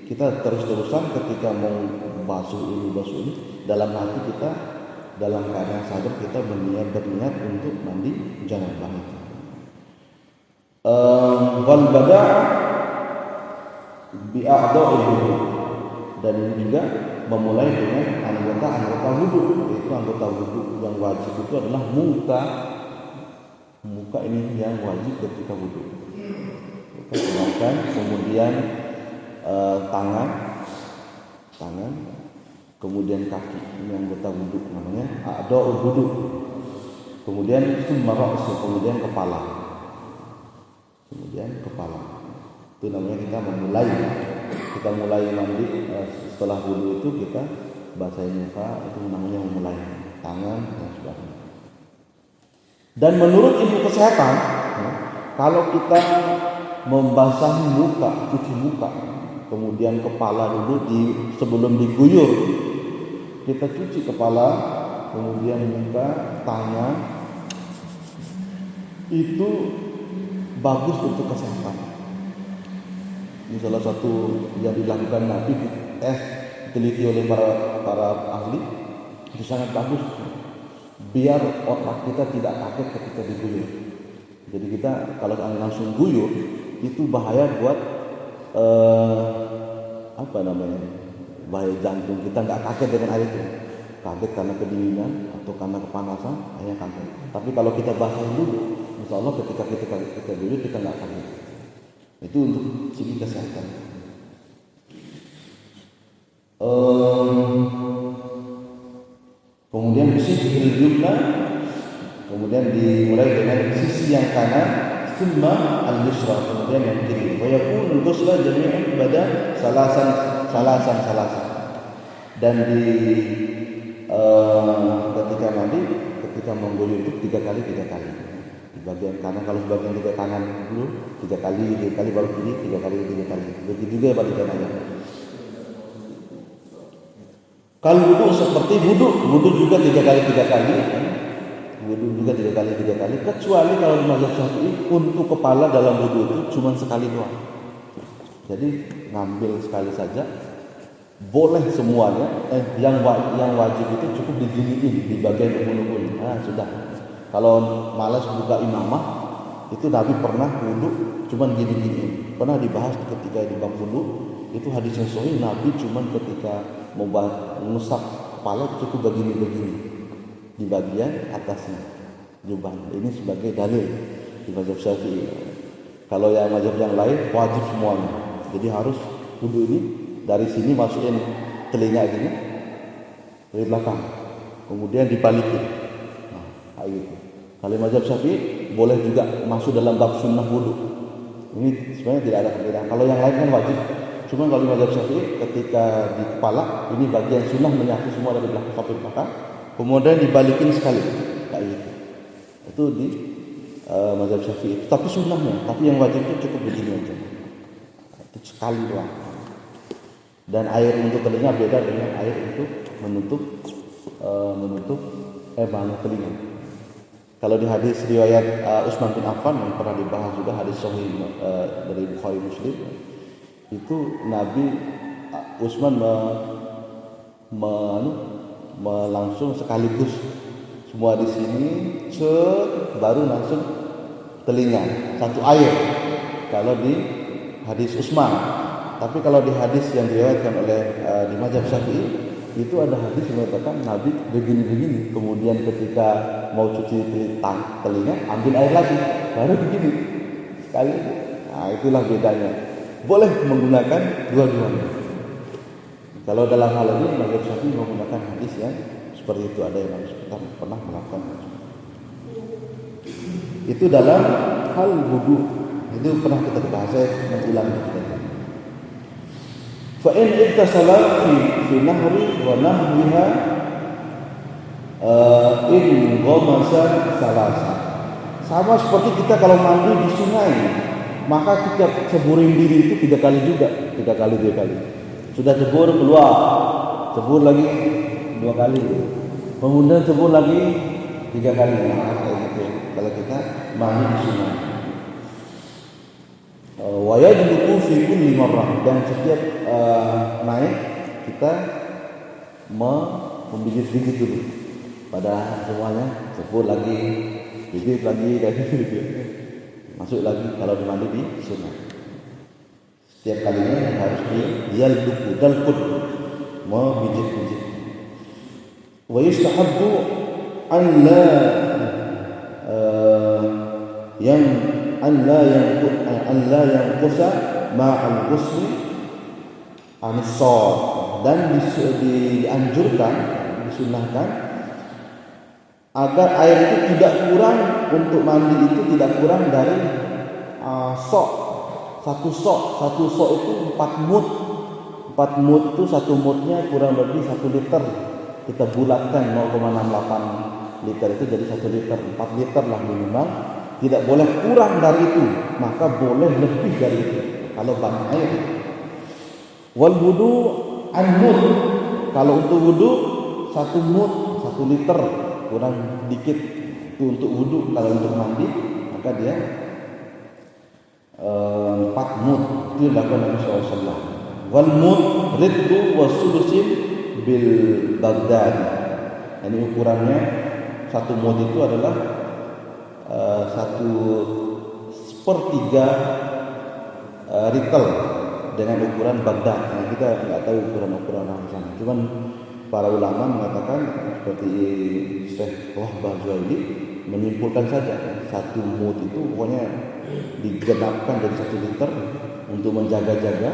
[SPEAKER 1] kita terus-terusan ketika mau basuh ini dalam hati kita, dalam keadaan sadar kita berniat untuk mandi janabah itu. Wal bada' bi a'dha'il wudu, dan ini juga memulai dengan anggota wudu. Itu anggota wudu yang wajib itu adalah muka ini yang wajib ketika wudu. Sedangkan kemudian tangan, kemudian kaki, ini anggota wudu namanya a'dha'ul wudu. Kemudian kemudian kepala. Itu namanya kita mulai mandi setelah wudu itu kita basahin muka, itu namanya memulai tangan dan sebagainya. Dan menurut ilmu kesehatan, kalau kita membasahi muka, cuci muka, kemudian kepala dulu sebelum diguyur, kita cuci kepala, kemudian muka, tangan, itu bagus untuk kesehatan. Ini salah satu yang dilakukan Nabi, diteliti oleh para ahli, itu sangat bagus biar otak kita tidak kaget ketika diguyur. Jadi kita kalau langsung guyur itu bahaya buat bahaya jantung kita, nggak kaget dengan air itu, kaget karena kedinginan atau karena kepanasan, hanya kaget. Tapi kalau kita basahin dulu, insya Allah ketika kita guyur kita nggak kaget. Itu untuk segi kesehatan. Kemudian sisi yumna, kemudian dimulai dengan sisi yang kanan, summa al-yusra, kemudian yang kiri. Wa yakunu ghusla jami'an badan salasan. Dan ketika mandi, ketika mengguyur itu 3 kali. Di bagian kanan, kalau sebagian 3 kanan dulu 3 kali baru kiri 3 kali. Begitu juga balikan aja. Kalau wudu seperti wudu juga 3 kali. Wudu juga 3 kali, kecuali kalau di mazhab Syafi'i untuk kepala dalam wudu itu cuma sekali doang. Jadi ngambil sekali saja, boleh semuanya. Yang wajib itu cukup diginiin di bagian ubun-ubun. Nah, sudah. Kalau malas buka imamah, itu Nabi pernah wudu cuman gini-gini. Pernah dibahas ketika di bab wudu, itu hadisnya sahih, Nabi cuman ketika mau mengusap kepala cukup begini di bagian atasnya jubah. Ini sebagai dalil di mazhab Syafi'i. Kalau yang mazhab yang lain wajib semuanya. Jadi harus wudu ini dari sini masukin telinga gini dari belakang, kemudian dibalikin. Kayak gitu. Kalau mazhab Syafi'i boleh juga masuk dalam bab sunnah wudu. Ini sebenarnya tidak ada perbedaan. Kalau yang lain kan wajib. Cuma kalau mazhab Syafi'i ketika di kepala ini bagian sunnah menyatu semua dari belakang sampai belakang, kemudian dibalikin sekali. Kayak gitu. Itu di mazhab Syafi'i. Tapi sunnahnya, tapi yang wajib itu cukup begini aja. Itu sekali doang. Dan air untuk telinga beda dengan air untuk menutup banyak telinga. Kalau di hadis riwayat Utsman bin Affan yang pernah dibahas juga, hadis sahih dari Bukhari Muslim, itu Nabi Utsman langsung sekaligus semua di sini baru langsung telinga satu air. kalau di hadis Utsman. Tapi kalau di hadis yang diriwayatkan oleh di mazhab Syafi'i itu ada hadis yang mengatakan Nabi begini-begini, kemudian ketika mau cuci telinga ambil air lagi, baru begini sekali. Nah, itulah bedanya. Boleh menggunakan dua-duanya. Kalau dalam hal ini mazhab Syafi'i menggunakan hadis yang seperti itu, ada yang harus kita pernah melakukan. Itu dalam hal wudu. Itu pernah kita bahas, saya mengulangi kita. Fa in ittasala fi nahri wa nahwiha in ghamasa salasa. Sama seperti kita kalau mandi di sungai, maka kita ceburin diri itu 3 kali juga, 3 kali 2 kali. Sudah cebur keluar, cebur lagi 2 kali, kemudian cebur lagi 3 kali. Nah, kayak gitu kalau kita mandi di sungai. Wa yajibu fi kulli marrah, dan setiap naik kita menggigit-gigit dulu pada semuanya, cebur lagi, gigit lagi, dan masuk lagi kalau mandi di sungai. Setiap kalinya harus diyalduku dalqud, membijit-bijit. Wa yustahabbu an la yanqusa ma'al ghusl an-shad, dan dianjurkan, disunahkan agar air itu tidak kurang, untuk mandi itu tidak kurang dari satu sok itu 4 mud. 4 mud itu 1 mudnya kurang lebih 1 liter. Kita bulatkan 0,68 liter itu jadi 1 liter. 4 liter lah minimal. Tidak boleh kurang dari itu, maka boleh lebih dari itu kalau banyak air. Wal wudu an mud, kalau untuk wudu 1 mud 1 liter kurang dikit itu untuk wudu. Kalau untuk mandi maka dia 4 mud, itu dilakukan Nabi SAW. Wal mud riddu wasulusin bil Baghdad. Ini ukurannya 1 mud itu adalah 1/3 ritel dengan ukuran Baghdad. Nah, kita nggak tahu ukuran yang sama. Cuman para ulama mengatakan seperti Syekh Wahbah Zuhaili menyimpulkan saja 1 mud itu pokoknya digenapkan dari 1 liter untuk menjaga-jaga,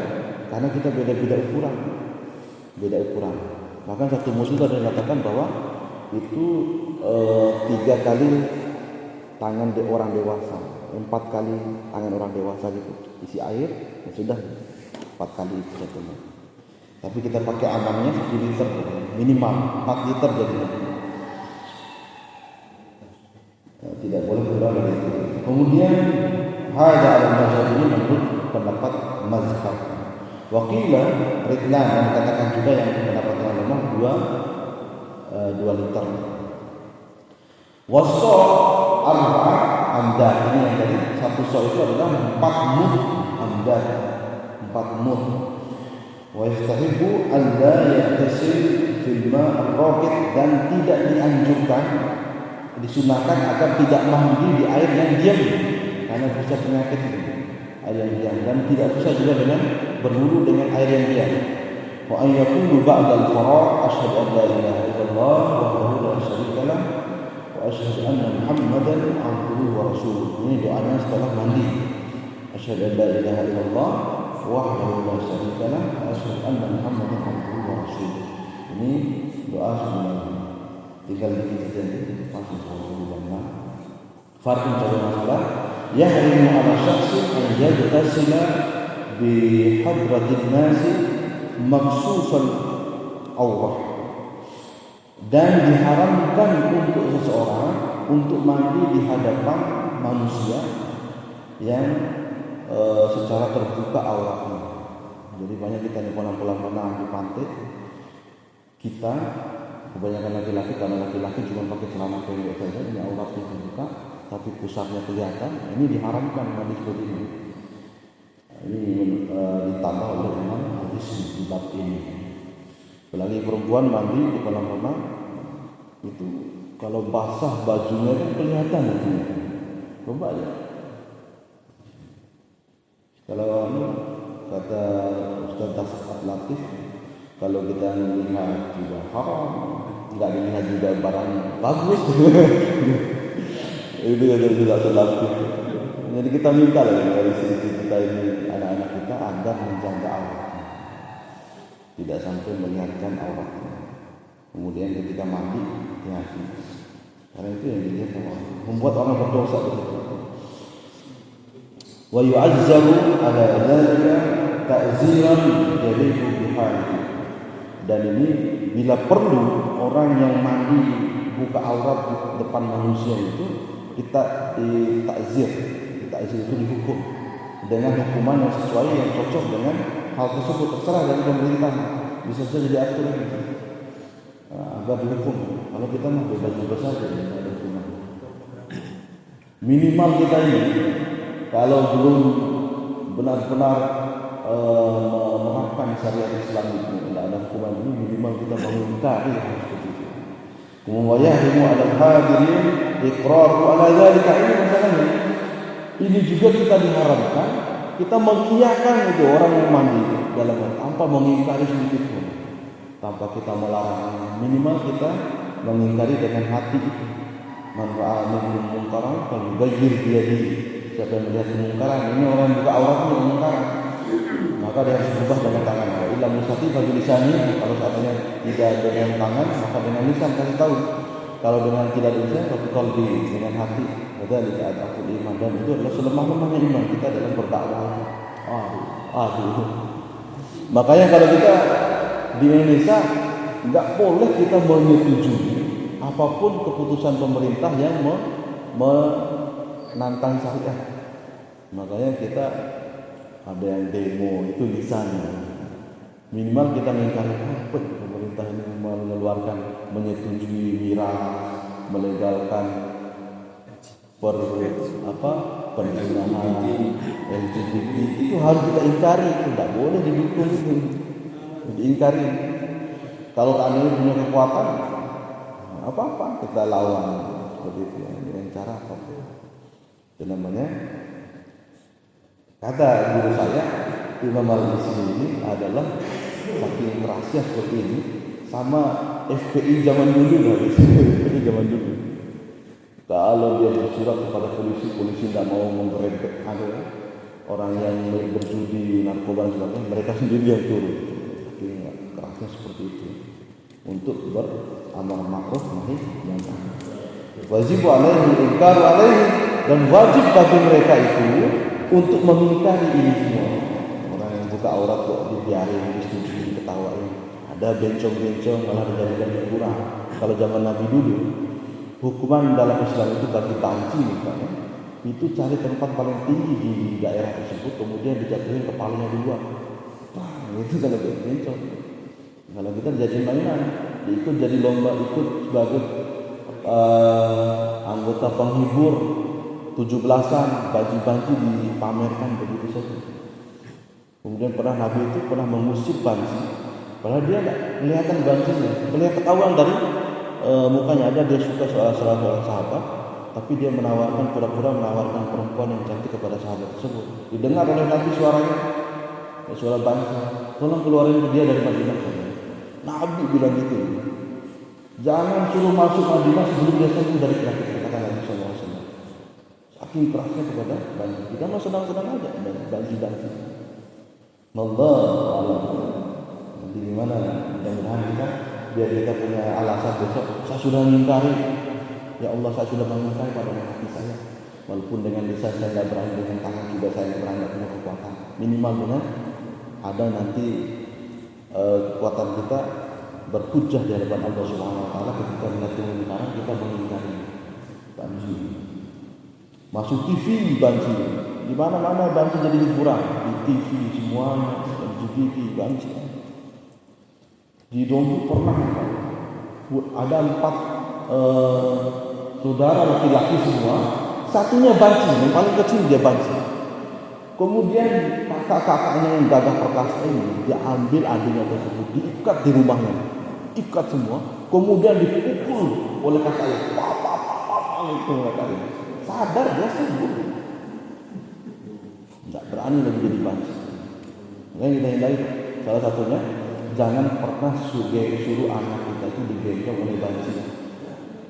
[SPEAKER 1] karena kita beda-beda ukuran. Bahkan 1 mud itu ada yang mengatakan bahwa itu 3 kali tangan orang dewasa, 4 kali tangan orang dewasa gitu, isi air ya sudah 4 kali itu satunya. Tapi kita pakai amannya 1 liter minimal, 4 liter jadinya. Tidak boleh kurang dari itu. Kemudian hadza al-mazhab ini menurut pendapat mazhab. Waqila ritlan, yang dikatakan juga yang pendapat yang lemah 2 liter. Wasa arba'ah amdah, ini yang tadi 1 sok itu adalah 4 mud amdah, 4 mud. Wa yastahibu an la yaghtasil fil ma' ar-raqid, dan tidak dianjurkan, disunahkan agar tidak mandi di air yang diam, karena bisa penyakit air yang diam, dan tidak bisa juga dengan berwudu dengan air yang diam. Wa an yaqulu ba'da al-faragh asyhadu an la ilaha illallah wahdahu la syarika lah wa asyhadu anna Muhammadan abduhu wa rasuluh. Ini doanya setelah mandi. Asyhadu an la ilaha illallah wahdahu la syarika lah wa asyhadu anna Muhammadan abduhu wa rasuluh. Ini doa sebelum tinggal dikit saja langsung Rasulullah. Farqun pada masalah yahrimu ala syakhsin an yajtasila bi hadratin nasi maksufal awrah, dan diharamkan untuk seseorang untuk mandi di hadapan manusia yang secara terbuka auratnya. Jadi banyak kita nih pulang-pulang di pantai, kita kebanyakan laki-laki, karena laki-laki cuma pakai celana pendek saja, ini auratnya terbuka, tapi pusatnya kelihatan. Ini diharamkan mandi seperti ini. Ini ditambah oleh Imam hadis di bab ini. Apalagi perempuan mandi di kolam renang itu kalau basah bajunya kan kelihatan itu. Coba ya. Kalau kata Ustaz Tasat Latif, kalau kita melihat juga haram, nggak dilihat juga barang bagus, itu kata Ustaz Latif. Jadi kita minta lah dari sisi kita ini, anak-anak kita agar menjaga aurat, tidak sampai melihatkan auratnya. Kemudian ketika mandi, hati-hati, karena itu yang dilihat orang, membuat orang berdosa begitu. Wa yu'azzabu ala dzalika ta'ziran yaliqu bihali. Dan ini bila perlu orang yang mandi buka aurat di depan manusia itu kita ditakzir itu dihukum dengan hukuman yang sesuai, yang cocok dengan hal tersebut, terserah dari pemerintah, bisa saja diatur agar dihukum. Kalau kita mah bebas-bebas saja, ada hukuman. Minimal kita ini kalau belum benar-benar menerapkan syariat Islam itu, tidak ada hukuman ini, minimal kita mengingkari hal seperti itu. Kemudian ada hadirin iqraru ala dzalika, ini masalahnya. Ini juga kita diharamkan, kita mengiyakan itu orang yang mandi dalam tanpa mengingkari sedikit pun, tanpa kita melarang. Minimal kita mengingkari dengan hati itu. Man ra'a minkum munkaran falyughayyir bi yadihi. Siapa yang melihat kemungkaran, ini orang yang buka auratnya kemungkaran, maka dia harus berubah dengan tangan. Wa illa musati fa bilisani, kalau seandainya tidak dengan tangan maka dengan lisan kasih tahu. Kalau dengan tidak lisan tapi qalbi, dengan hati. Dzalika adaful iman, dan itu adalah selemah-lemahnya iman kita dalam berdakwah. Makanya kalau kita di Indonesia nggak boleh kita menyetujui apapun keputusan pemerintah yang menantang syariat. Makanya kita ada yang demo itu lisannya. Minimal kita mengingkari apa pemerintah ini mengeluarkan, menyetujui miras, melegalkan perzinahan LGBT, itu harus kita ingkari, itu tidak boleh didukung, itu diingkari. Kalau kami punya kekuatan, apa-apa kita lawan seperti itu dengan cara apa? Itu namanya, kata guru saya Imam Al-Bisri ini adalah saking kerasnya seperti ini, sama FPI zaman dulu, FPI zaman dulu. Kalau dia bersurat kepada polisi tidak mau menggerebek orang yang berjudi, narkoba dan sebagainya, mereka sendiri yang turun. Jadi kerasnya seperti itu untuk beramar ma'ruf nahi munkar. Wajib alaihi inkar alaihi, dan wajib bagi mereka itu untuk mengingkari ini semua. Orang yang buka aurat kok dibiarin, disetujui, diketawain, ada bencong-bencong malah dijadikan hiburan. Kalau zaman Nabi dulu, hukuman dalam Islam itu bagi banci misalnya, itu cari tempat paling tinggi di daerah tersebut, kemudian dijatuhin kepalanya duluan. Itu kalau bencong. Kalau kita jadi mainan, ikut jadi lomba, ikut sebagai anggota penghibur 17-an, banci-banci dipamerkan begitu saja. Kemudian Nabi itu pernah mengusir banci, padahal dia tidak kelihatan bancinya, kelihatan ketahuan dari mukanya ada dia suka salah sahabat, tapi dia pura-pura menawarkan perempuan yang cantik kepada sahabat tersebut. Didengar oleh Nabi suaranya, suara banci, tolong keluarin dia dari Madinah. Nabi bilang gitu, jangan suruh masuk Madinah sebelum dia sembuh dari penyakit, kata Nabi SAW. Saking kerasnya kepada banci, kita mau senang-senang aja banci-banci. Allah Allah. Nanti gimana? Mudah-mudahan kita biar kita punya alasan besok, saya sudah mengingkari, ya Allah saya sudah mengingkari pada hati saya, walaupun dengan lisan saya tidak berani, dengan tangan juga saya tidak berani, punya kekuatan. Minimal dengan ada nanti kekuatan kita berhujjah di hadapan Allah Subhanahu Wa Taala ketika melihat kemungkaran kita mengingkari banci. Masuk TV banci, di mana-mana banci jadi hiburan, di TV semuanya, di TV banci. Di Dompu pernah ada 4 saudara laki-laki semua, satunya banci, yang paling kecil dia banci. Kemudian kakak-kakaknya yang gagah perkasa ini, dia ambil adiknya tersebut, diikat di rumahnya, ikat semua, kemudian dipukul oleh kakaknya, itu kakaknya, sadar dia sembuh. tidak berani lagi jadi banci. Makanya kita hindari. Salah satunya, jangan pernah suruh anak kita itu digendong oleh banci.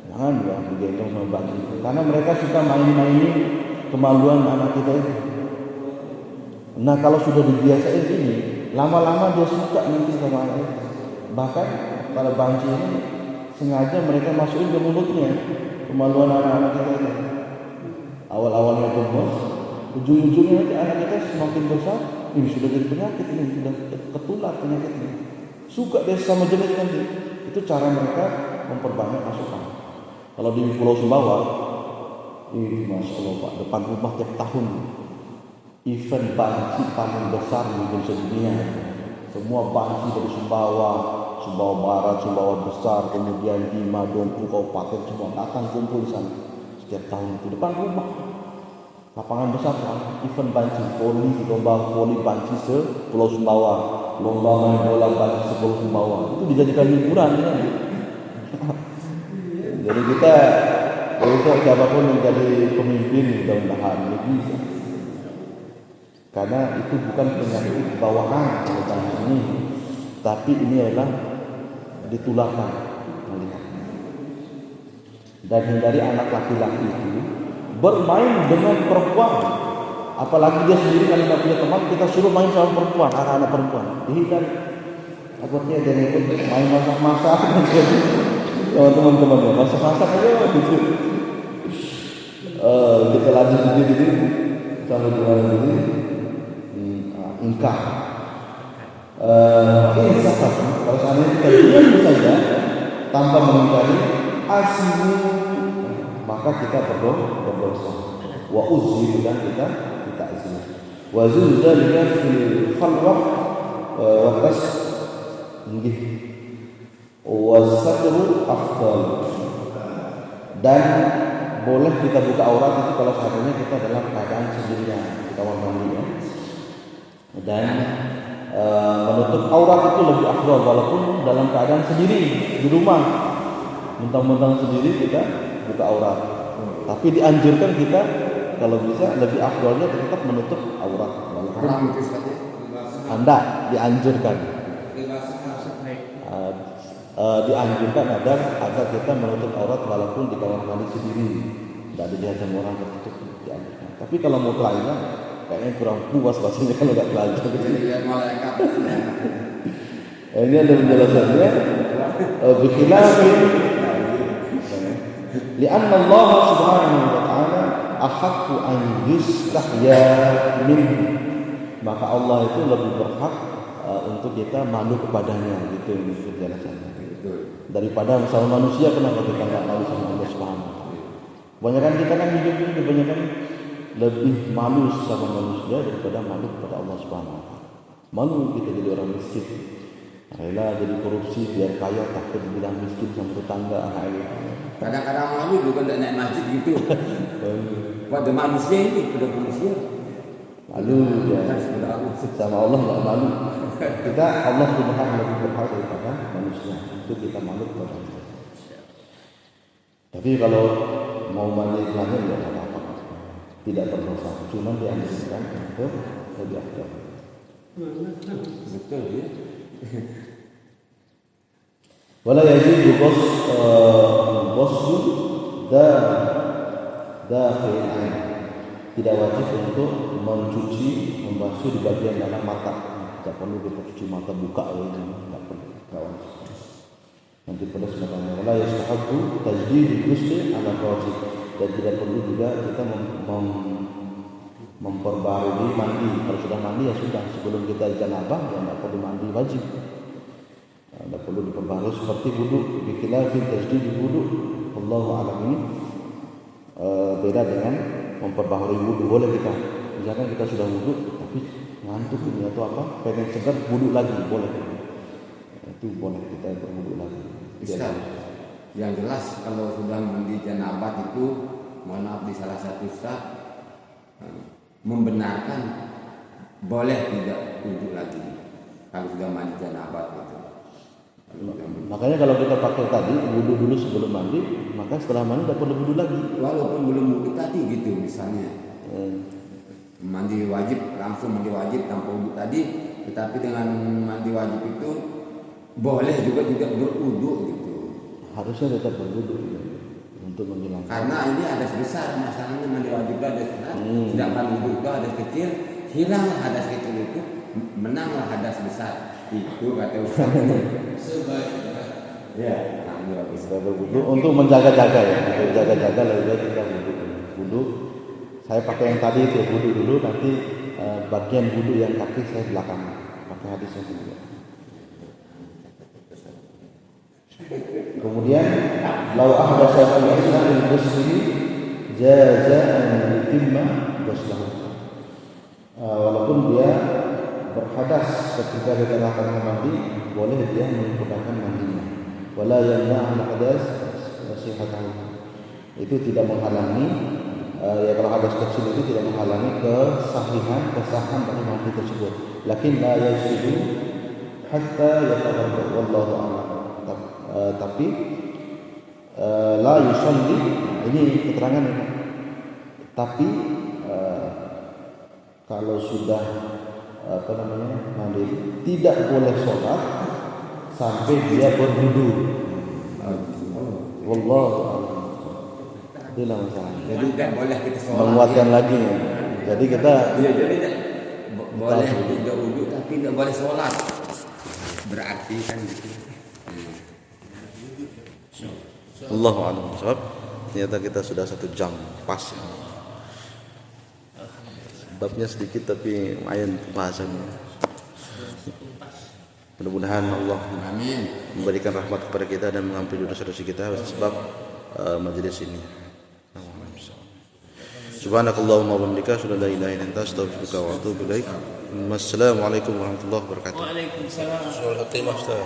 [SPEAKER 1] Jangan ya digendong sama banci. Karena mereka suka main-mainin kemaluan anak kita itu. Nah kalau sudah dibiasain ini, lama-lama dia suka nanti sama anak itu. Bahkan pada banci ini sengaja mereka masukin ke mulutnya kemaluan anak-anak kita itu. Awal-awalnya gemes, ujung-ujungnya nanti anak kita semakin besar, ini sudah jadi penyakit, ini sudah ketular penyakit ini. Suka dia sama jenis nanti. Itu cara mereka memperbanyak pasukan. Kalau di Pulau Sumbawa, ini Masya Allah Pak, depan rumah tiap tahun event banci paling besar mungkin sedunia. Semua banci dari Sumbawa, Sumbawa Barat, Sumbawa Besar, kemudian Bima, Dompu, Kabupaten semua datang kumpul di sana setiap tahun itu depan rumah. Lapangan besar kan, event banci, lomba voli banci se-Pulau Sumbawa, lomba main bola banci se-Pulau Sumbawa. Itu dijadikan hiburan kan. Jadi kita besok siapapun yang jadi pemimpin mudah-mudahan bisa. Karena itu bukan penyakit bawaan banci ini, tapi ini adalah ditularkan melihat. Dan hindari anak laki-laki itu bermain dengan perempuan, apalagi dia sendiri kalau tidak punya teman, kita suruh main sama perempuan, anak-anak perempuan. Dihindari. Takutnya dia ikut main masak-masak, sama teman-temannya masak-masak aja gitu. Kita lanjut begini sampai kemarin ini, ingkar. Ini siapa? Kalau seandainya kita diam saja tanpa mengingkari asli, maka kita berdosa. Wa uzzi dan kita azmi. Wa zulzalika fil khalwah wa tas nggih. Wa satru afdal. Dan boleh kita buka aurat itu kalau seandainya kita dalam keadaan sendirian, kita mandi ya. Dan menutup aurat itu lebih afdal walaupun dalam keadaan sendiri di rumah. Mentang-mentang sendiri kita buka aurat. Tapi dianjurkan kita kalau bisa lebih afdalnya tetap menutup aurat walaupun Anda dianjurkan. Dianjurkan agar kita menutup aurat walaupun di kamar mandi sendiri, tidak dilihat sama orang tertutup, dianjurkan. Tapi kalau mau telanjang kayaknya kurang puas rasanya kalau nggak telanjang. Ini ada penjelasannya. Bikhilafin li'anna Allah subhanahu wa ta'ala ahaqqu an yustahya minhu. Maka Allah itu lebih berhak untuk kita malu kepadanya, gitu penjelasannya. Daripada sama manusia, kenapa kita nggak malu sama Allah subhanahu wa ta'ala? Kebanyakan kita kan hidup ini kebanyakan lebih malu sama manusia daripada malu kepada Allah subhanahu wa ta'ala. Malu kita jadi orang miskin, rela jadi korupsi biar kaya, takut dibilang miskin sama tetangga.
[SPEAKER 2] Kadang-kadang malu juga tidak naik masjid gitu. Pada manusia ini, pada manusia
[SPEAKER 1] malu ya. Sama Allah nggak malu. Kita Allah Subhanahu lebih berhak daripada manusia. Itu kita malu kepada Allah. Tapi kalau mau mandi telanjang tidak apa-apa, tidak berdosa. Cuma dianjurkan untuk lebih afdal.
[SPEAKER 2] Betul ya.
[SPEAKER 1] Wala yajibu ghusl dakhil ain. Tidak wajib untuk mencuci, membasuh di bagian dalam mata. Tidak perlu kita cuci mata buka ini, tidak perlu. Tidak wajib. Nanti pada sebagainya. Wala yastahabbu tajdid ghusl ala wajib. Dan tidak perlu juga kita memperbarui mandi. Kalau sudah mandi ya sudah. Sebelum kita janabah ya tidak perlu mandi wajib. Tidak perlu diperbarui seperti wudu. Bikhilafin tajdid wudu. Wallahu a'lam. Ini beda dengan memperbaharui wudu. Boleh kita, misalkan kita sudah wudu tapi ngantuk ini atau apa, pengen segar wudu lagi, boleh. Itu boleh kita berwudu lagi.
[SPEAKER 2] Bisa. Yang jelas kalau sudah mandi janabah itu, mohon maaf di salah satu ustaz membenarkan boleh tidak wudu lagi kalau sudah mandi janabah itu.
[SPEAKER 1] Makanya kalau kita pakai tadi wudu dulu sebelum mandi, maka setelah mandi tidak perlu wudu lagi.
[SPEAKER 2] Walaupun belum wudu tadi gitu misalnya. mandi wajib, langsung mandi wajib tanpa wudu tadi, tetapi dengan mandi wajib itu boleh juga berwudu gitu.
[SPEAKER 1] Harusnya tetap berwudu ya, untuk menghilangkan.
[SPEAKER 2] Karena ini hadas besar, masalahnya mandi wajib itu hadas besar, sedangkan wudu itu hadas kecil, hilanglah hadas kecil itu, menanglah hadas besar. Itu kata Ustaz. Sebaiknya. Ya,
[SPEAKER 1] kita berwudu untuk menjaga-jaga ya, untuk jaga-jaga lebih baik kita wudu. Saya pakai yang tadi itu wudu dulu, nanti bagian wudu yang kaki saya belakang pakai hadisnya juga. Kemudian lau ahdatsa fi asna'il ghusli jaza an yutimma ghuslahu. Walaupun dia berhadas ketika dia akan mandi, boleh dia menyempurnakan mandinya. Wala yamna'u al-hadas nasihatahu. Itu tidak menghalangi ya, kalau hadas kecil itu tidak menghalangi kesahan dari mandi tersebut. Lakin la yasidu hatta yatawadda, wallahu a'lam. Tapi la yusalli, ini keterangan ini. Tapi kalau sudah mandi tidak boleh sholat sampai dia berwudu. Wallahu a'lam. Itulah masalahnya.
[SPEAKER 2] Jadi tidak boleh kita sholat.
[SPEAKER 1] Menguatkan lagi ya. Jadi kita
[SPEAKER 2] jadi boleh tidak wudu tapi tidak boleh sholat. Berarti kan gitu.
[SPEAKER 1] Allahu a'lam. Sebab ternyata kita sudah 1 jam pas. Babnya sedikit tapi lumayan pembahasannya. Mudah-mudahan Allah memberikan rahmat kepada kita dan mengampuni dosa-dosa kita sebab majelis ini. Subhanakallahumma wa bihamdika asyhadu an la ilaha illa anta astaghfiruka wa atubu ilaik. Wassalamualaikum warahmatullahi wabarakatuh.
[SPEAKER 3] Waalaikumsalam.
[SPEAKER 1] Soal khatimah Ustaz.